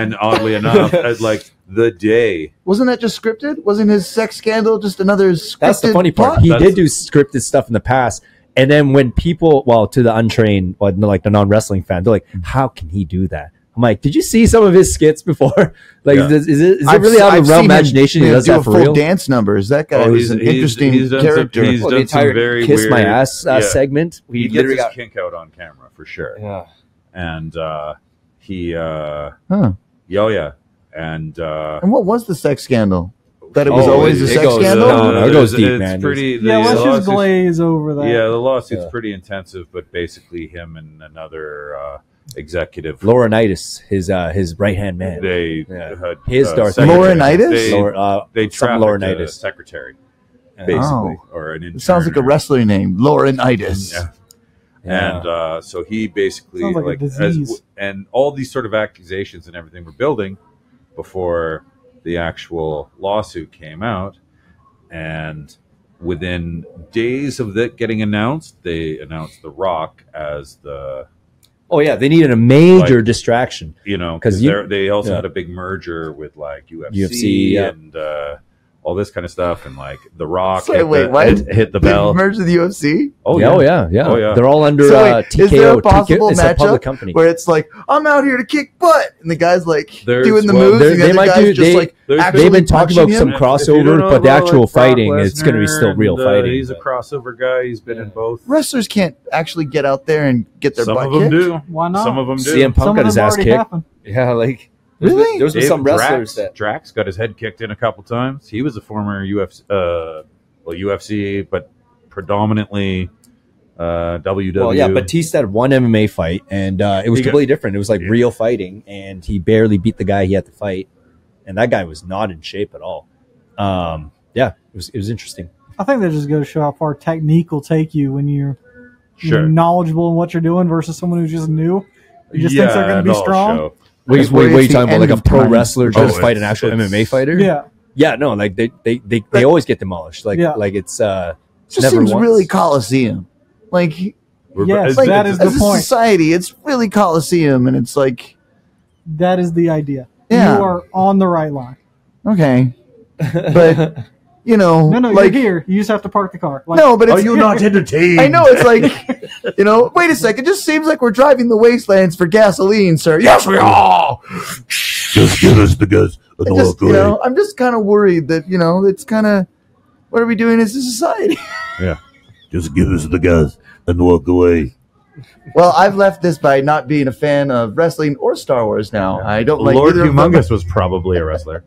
And oddly enough, at like the day, Wasn't that just scripted? Wasn't his sex scandal just another scripted? That's the funny part. plot? He did do scripted stuff in the past. And then when people, to the untrained, like the non-wrestling fan, they're like, how can he do that? I'm like, did you see some of his skits before? Like, is it really out of the realm of imagination he does do that a for full real? dance numbers. That guy was an interesting character. He's The done some entire very Kiss weird, My Ass segment. He gets literally his got... kink out on camera for sure. Yeah. And he, Huh. and And what was the sex scandal? That it was Oh, always a it sex goes- scandal? no, it goes deep, it's man. Pretty, Yeah, let's just lawsuit's- glaze over that. Yeah, the lawsuit's Yeah. pretty intensive, but basically him and another executive. Laurinaitis, his right hand man. They Yeah. had His Darth secretary. Laurinaitis? They some trafficked a Laurinaitis. secretary, Yeah. basically, or an intern. It sounds like a wrestler name, Laurinaitis. Yeah. Yeah. And so he basically Sounds like a disease. and all these sort of accusations and everything were building before the actual lawsuit came out, and within days of that getting announced, they announced The Rock as the Oh yeah, they needed a major distraction. because 'Cause they also yeah. had a big merger with like UFC, UFC, yeah. and all this kind of stuff, and like The Rock Sorry, wait, what? hit the bell. Merged with the UFC? Oh yeah. yeah. Oh, yeah. They're all under So wait, TKO. is there a possible it's a public matchup company. where it's like, I'm out here to kick butt, and the guy's like There's- doing the well, moves, and the they other might guy's do- just they- like there's- actually They've been talking about punching some him? If you don't crossover, know but the about, actual like, Brock fighting, it's going to be still Lesnar real and, fighting. He's a but- crossover guy. He's been in both. Wrestlers can't actually get out there and get their Some butt of them kicked. do. Why not? Some of them do. CM Punk Some got of his them ass already kicked. happened. Yeah, like Really? there's been some wrestlers Drax got his head kicked in a couple times. He was a former UFC, but predominantly WWE. Well, yeah, Batista had one MMA fight, and it was completely different. It was like real fighting, and he barely beat the guy he had to fight, and that guy was not in shape at all. Yeah, it was interesting. I think that just goes to show how far technique will take you when you're Sure. knowledgeable in what you're doing versus someone who's just new. Who just thinks they're going to be that'll strong. show. Wait, That's what are where you it's the talking about? end Like a of pro time. wrestler trying to fight an it's- actual it's- MMA fighter? Yeah. Yeah, no, like they always get demolished. Like Yeah. like it's It just never seems once. really Coliseum. Like, Yes, like that is as the a point. society, it's really Coliseum, and it's like, That is the idea. Yeah. You are on the right line. okay, but you know, No, like, you're here. You just have to park the car. Like, no, but it's entertained? I know it's like, wait a second. It just seems like we're driving the wastelands for gasoline, sir. Yes, we are. Just give us the gas and Just, I'm just kind of worried that it's kind of what are we doing as a society? Just give us the gas and walk away. Well, I've left this by not being a fan of wrestling or Star Wars. Now I don't like Lord either of them. Humongous was probably a wrestler.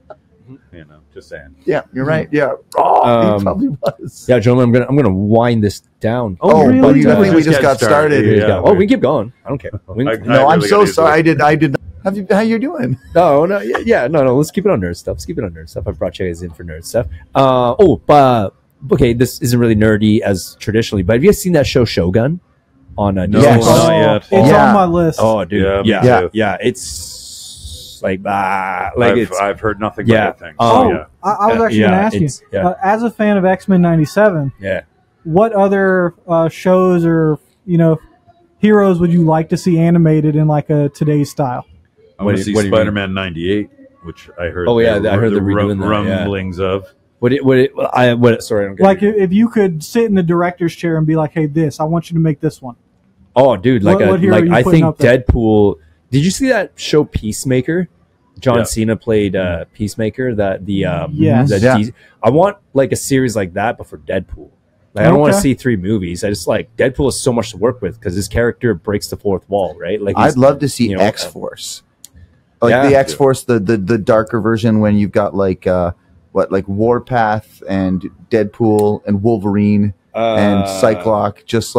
Just saying. Yeah, you're right. Yeah, he probably was. Yeah, gentlemen, I'm gonna wind this down. Oh, really? but Yeah. we just got started. Yeah. Oh, we can keep going. I don't care. We- I- No, I'm really so gotta use sorry. this. I did. How you doing? No, no. Let's keep it on nerd stuff. Let's keep it on nerd stuff. I brought you guys in for nerd stuff. Okay, this isn't really nerdy as traditionally, but have you guys seen that show Shogun on Disney Yes. Plus? Not yet. It's Yeah. on my list. Oh, dude, Yeah, me yeah, too. yeah. It's like I've heard nothing Yeah. but good things. Oh. Yeah. I was actually Yeah, going to ask you, it's- yeah. as a fan of X-Men 97, yeah. what other shows or heroes would you like to see animated in like a today's style? I want to see what do you mean? Spider-Man 98, which I heard. Oh, yeah, the- I heard the they're redoing that, yeah. rumblings of. Sorry, I don't get Like it. if you could sit in the director's chair and be like, "Hey, I want you to make this one." Oh, dude, what hero are you I putting think up there? Deadpool. Did you see that show Peacemaker? John Yeah. Cena played Peacemaker. Yes. I want like a series like that, but for Deadpool. Like, I don't want to see 3 movies. I just like Deadpool is so much to work with because his character breaks the fourth wall, right? Like, I'd love to see X-Force. Like the X-Force, the darker version when you've got like Warpath and Deadpool and Wolverine and Cyclops, just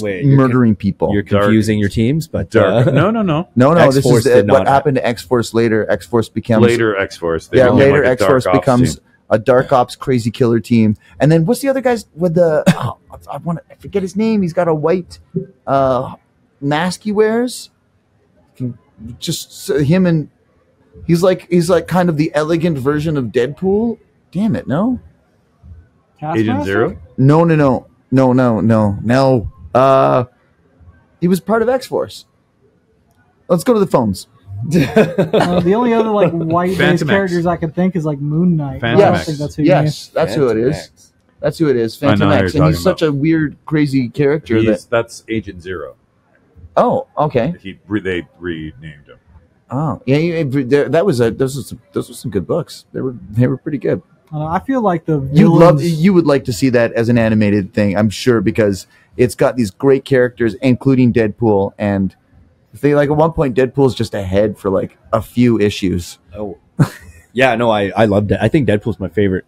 murdering people. You're confusing your teams, but No. This is what happened to X-Force later. X-Force becomes later X-Force. Later X-Force becomes a Dark Ops crazy killer team. And then what's the other guy's with the? I forget his name. He's got a white mask he wears. Just him and he's like kind of the elegant version of Deadpool. Damn it, no. Agent Zero? No. He was part of X-Force. Let's go to the phones. The only other like white-based characters I can think is like Moon Knight. Phantom I don't X. think that's who That's who it is. That's who it is. Phantom X, and he's such a weird, crazy character. That's Agent Zero. Oh, okay. They renamed him. Oh, yeah. Those were some good books. They were pretty good. I feel like you would like to see that as an animated thing, I'm sure, because it's got these great characters, including Deadpool, and they like at one point Deadpool's just ahead for like a few issues. Oh, yeah, no, I loved it. I think Deadpool's my favorite.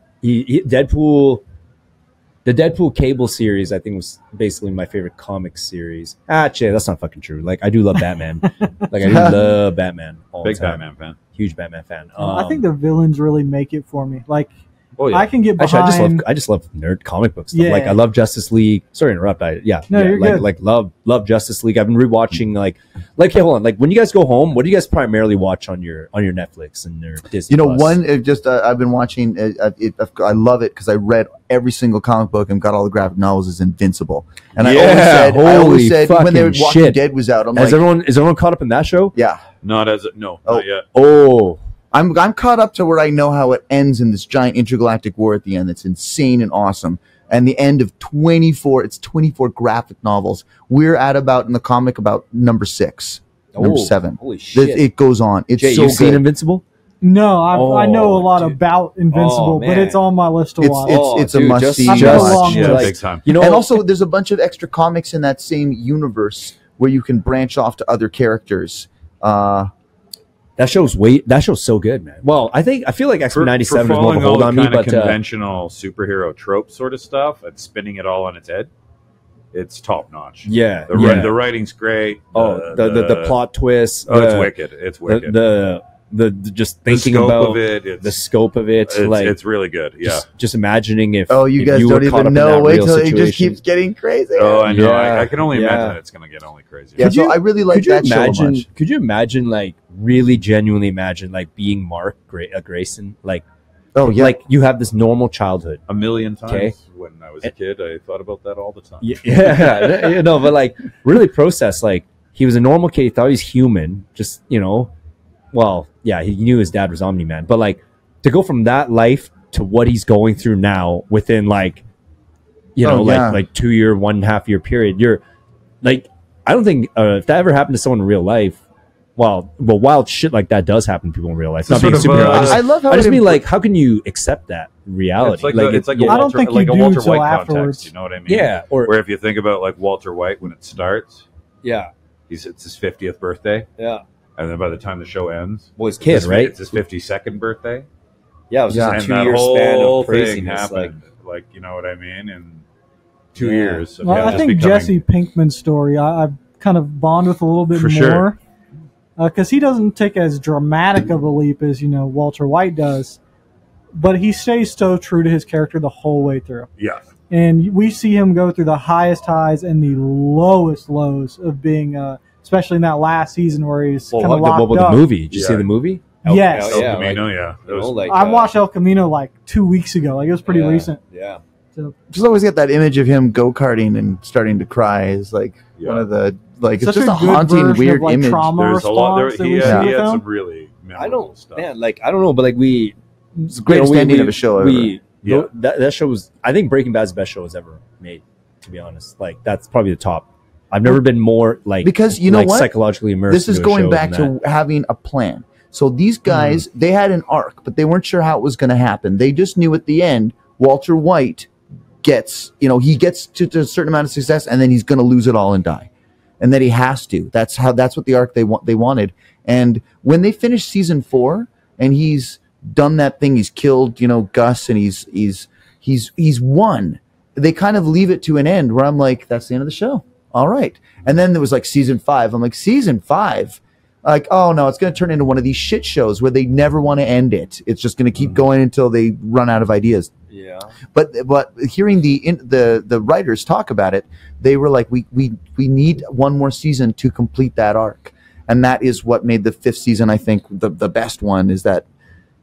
The Deadpool cable series, I think, was basically my favorite comic series. Actually, that's not fucking true. Like, I do love Batman. Like, I do love Batman. Big Batman fan. Huge Batman fan. I think the villains really make it for me. Like, I can get behind. Actually, I just love nerd comic book stuff. Yeah. Like, I love Justice League. Sorry to interrupt. You're good. Like, love Justice League. I've been rewatching hey, hold on. Like, when you guys go home, what do you guys primarily watch on your Netflix and your Disney? Plus? I've been watching. I love it because I read every single comic book and got all the graphic novels. Is Invincible, and I always said when they were Walking Dead was out, is everyone caught up in that show? Yeah, not yet. Oh. I'm caught up to where I know how it ends in this giant intergalactic war at the end. It's insane and awesome. And the end of 24 graphic novels. We're at about in the comic about number 6, number 7. Holy shit! It goes on. It's Jay, so you've good. Seen Invincible? No, I know a lot about Invincible, but it's on my list to watch. It's a must see. Big time. And also there's a bunch of extra comics in that same universe where you can branch off to other characters. That show's so good, man. Well, I feel like X-Men 97 is more of a hold on me, but conventional superhero trope sort of stuff and spinning it all on its head. It's top notch. Yeah, the writing's great. The plot twist. It's wicked. It's wicked. The just thinking about the scope of it. It's really good. Yeah. Just imagining if you guys don't even know. Wait till it just keeps getting crazy. Oh, I know. Yeah. I can only imagine it's going to get only crazy. Yeah. I really like that show much. Could you imagine, like, really genuinely imagine, like, being Mark Grayson, like? Oh yeah, like you have this normal childhood. A million times. Okay. When I was a kid, I thought about that all the time. Yeah, but like really process. Like he was a normal kid. He thought he was human. Just well, yeah, he knew his dad was Omni-Man, but like to go from that life to what he's going through now within like, like 2 year, 1.5 year period. You're like, I don't think if that ever happened to someone in real life. Well, wild shit like that does happen to people in real life. Not being a superhero. I love how I just mean like, how can you accept that reality? It's like a Walter White context. You know what I mean? Yeah. Or where if you think about like Walter White when it starts, yeah, it's his 50th birthday. Yeah. And then by the time the show ends, well, his kid, right? It's his 52nd birthday. Yeah, it was just a 2 year span of craziness. Like you know what I mean? In 2 years. Well, I think Jesse Pinkman's story, I've kind of bond with a little bit more. Sure. Because he doesn't take as dramatic of a leap as Walter White does, but he stays so true to his character the whole way through. Yeah, and we see him go through the highest highs and the lowest lows of being, especially in that last season where he's kind of locked up. The movie? Did you see the movie? Yes. El Camino. I watched El Camino like 2 weeks ago. Like it was pretty recent. Yeah. So just always get that image of him go-karting and starting to cry is like one of the. Like it's just a haunting, weird image. There's a lot there. He had some really memorable stuff. Man, like I don't know, but like it's the greatest ending of a show ever. That show was. I think Breaking Bad's the best show ever made. To be honest, like that's probably the top. I've never been more like because you know what, psychologically immersed. This is going back to having a plan. So these guys, they had an arc, but they weren't sure how it was going to happen. They just knew at the end, Walter White gets, he gets to a certain amount of success, and then he's going to lose it all and die, and that he has to. That's what the arc they wanted. And when they finished season 4, and he's done that thing, he's killed, Gus, and he's won. They kind of leave it to an end where I'm like, that's the end of the show. All right. And then there was like season 5. I'm like, season 5. Like, oh no, it's going to turn into one of these shit shows where they never want to end it. It's just going to keep going until they run out of ideas. Yeah. But hearing the writers talk about it, they were like, we need one more season to complete that arc, and that is what made the 5th season, I think, the best one. Is that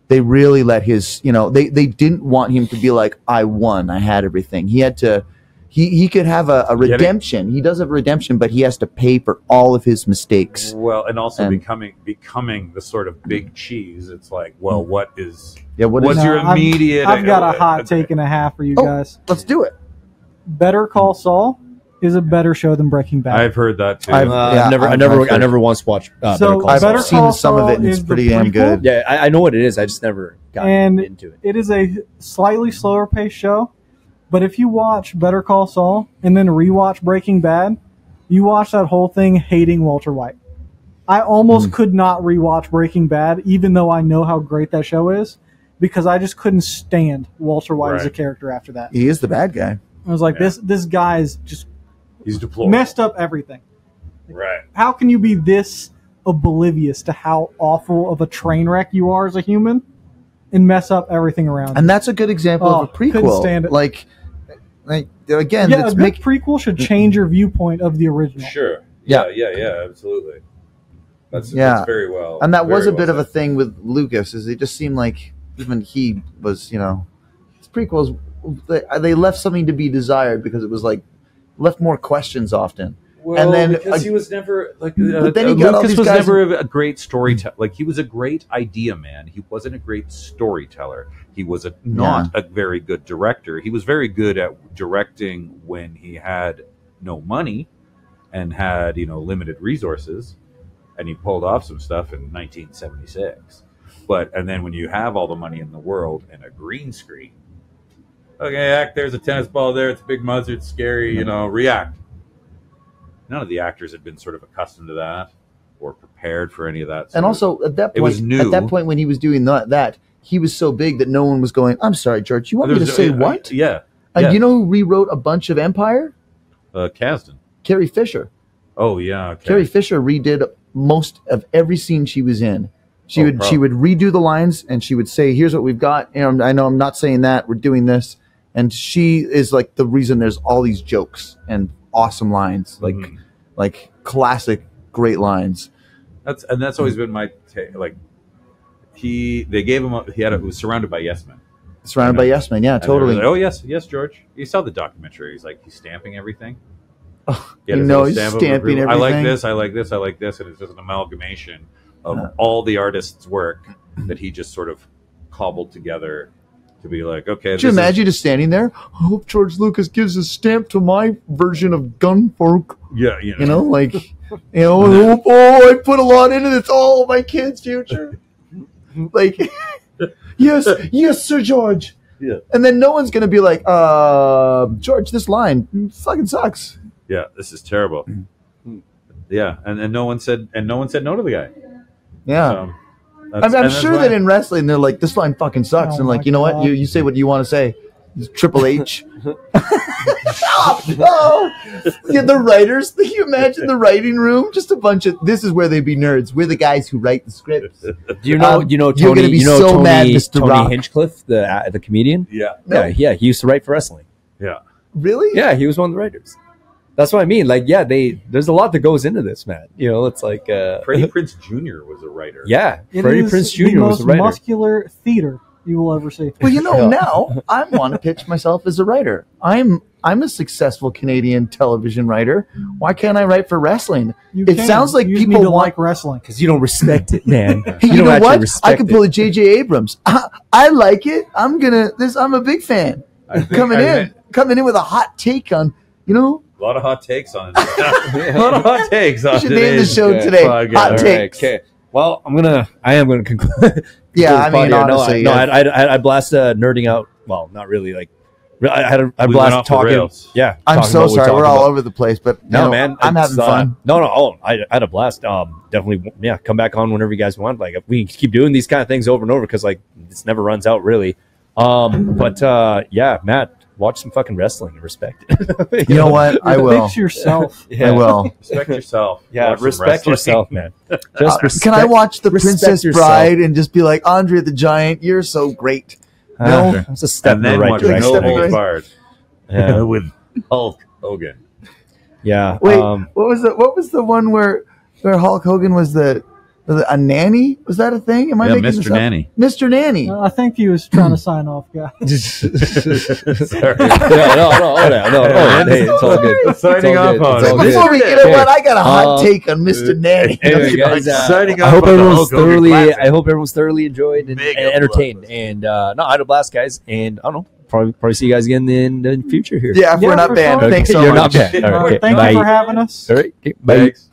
they really let his, they didn't want him to be like, I won, I had everything. He had to. He could have a redemption. He does have a redemption, but he has to pay for all of his mistakes. Well, and also becoming the sort of big cheese. It's like, well, what's your immediate? I've got a hot take and a half for you guys. Let's do it. Better Call Saul is a better show than Breaking Bad. I've heard that too. I never once watched Better Call Saul. I've seen some of it, and it's pretty damn good. Yeah, I know what it is. I just never got into it. It is a slightly slower paced show. But if you watch Better Call Saul and then rewatch Breaking Bad, you watch that whole thing hating Walter White. I almost could not rewatch Breaking Bad, even though I know how great that show is, because I just couldn't stand Walter White as a character after that. He is the bad guy. I was like, this guy is just messed up everything. Right. How can you be this oblivious to how awful of a train wreck you are as a human and mess up everything around you? And that's a good example of a prequel. Couldn't stand it. Like again, a good prequel should change your viewpoint of the original. Sure. Yeah, absolutely. That's very well. And that was a bit of a thing with Lucas, is it just seemed like even he was, his prequels, they left something to be desired, because it was like left more questions often. Well, and then because he was never like Lucas was never a great storyteller. Like, he was a great idea man. He wasn't a great storyteller. He was not a very good director. He was very good at directing when he had no money and had limited resources, and he pulled off some stuff in 1976. And then when you have all the money in the world and a green screen, okay, there's a tennis ball there. It's a big muzzer. It's scary. React. None of the actors had been sort of accustomed to that or prepared for any of that. And also, at that point, it was new. At that point when he was doing that, he was so big that no one was going, I'm sorry, George, you want me to say what? Yeah. You know who rewrote a bunch of Empire? Kasdan. Carrie Fisher. Oh, yeah. Okay. Carrie Fisher redid most of every scene she was in. She would redo the lines, and she would say, here's what we've got. I know I'm not saying that. We're doing this. And she is like the reason there's all these jokes and awesome lines, like classic great lines. That's always been my take. Like, they gave him he was surrounded by yes men. Surrounded by yes men, yeah, totally. Like, oh yes, George. You saw the documentary. He's like, he's stamping everything. He's stamping everything. I like this, I like this, I like this, and it's just an amalgamation of all the artist's work that he just sort of cobbled together to be like, okay. Could you imagine just standing there? I hope George Lucas gives a stamp to my version of Gunfolk. Yeah, I put a lot into this. Oh, my kid's future. Like, yes, Sir George. Yeah. And then no one's gonna be like, George, this line fucking sucks. Yeah, this is terrible. Yeah, and no one said no to the guy. Yeah. I'm sure that in wrestling they're like, this line fucking sucks, and like, you know what? You say what you want to say. Triple H. Yeah, the writers. Can you imagine the writing room? Just a bunch of. This is where they be nerds. We're the guys who write the scripts. Do you know? Tony, you're gonna be so mad, Mr. Tony Rock. Hinchcliffe, the comedian. Yeah. Yeah. He used to write for wrestling. Yeah. Really? Yeah, he was one of the writers. That's what I mean. Like, there's a lot that goes into this, man. It's like Freddie Prinze Jr. was a writer. Yeah, Freddie Prinze Jr. was a writer. The most muscular theater you will ever see. Well, now I want to pitch myself as a writer. I'm a successful Canadian television writer. Why can't I write for wrestling? It sounds like you people like wrestling because you don't respect it, man. Hey, you know what? I can pull a J.J. Abrams. I like it. I'm a big fan. Coming in with a hot take on, A lot of hot takes on it. A lot of hot takes on it. You should name the show today. Hot takes. Okay. Well, I am going to conclude. Yeah, I mean, honestly. I blast nerding out. Well, not really. Like, I had a We went blast off the talking. rails. Yeah, I'm talking so about what we sorry. talked We're all about. over the place, but you No, know, man, I'm having fun. No. I had a blast. Definitely, yeah. Come back on whenever you guys want. Like we keep doing these kind of things over and over because like this never runs out really. Yeah, Matt, watch some fucking wrestling and respect it. You know what? I will. Fix yourself. Yeah. I will. Respect yourself. Yeah, Watch some respect wrestling. yourself, man. Just Can I watch The respect Princess yourself. Bride and just be like, Andre the Giant, you're so great? No. That's a step And in the then right watch direction. No Step in the Holds right- Barred Yeah. with Hulk Hogan. Yeah. Wait, what was the one where Hulk Hogan was a nanny? Was that a thing? Am I Yeah, making this Mr. up? Nanny. Mr. Nanny. I think he was trying to sign off, guys. Sorry. No. Hey, it's all good. Signing It's all off good. on It's it. all good. Before we get what, I got a hot take on Mr. Nanny. Anyway, guys, Signing I off hope on the everyone's Hulk Hogan thoroughly. classic. I hope everyone's thoroughly enjoyed and Mega entertained. And I had a blast, guys. And I don't know. Probably see you guys again in the future here. Yeah, if Yeah, we're not for band, sure. thanks so You're much. not bad. All right, Thank bye. you for having us. All right, okay, bye. Thanks.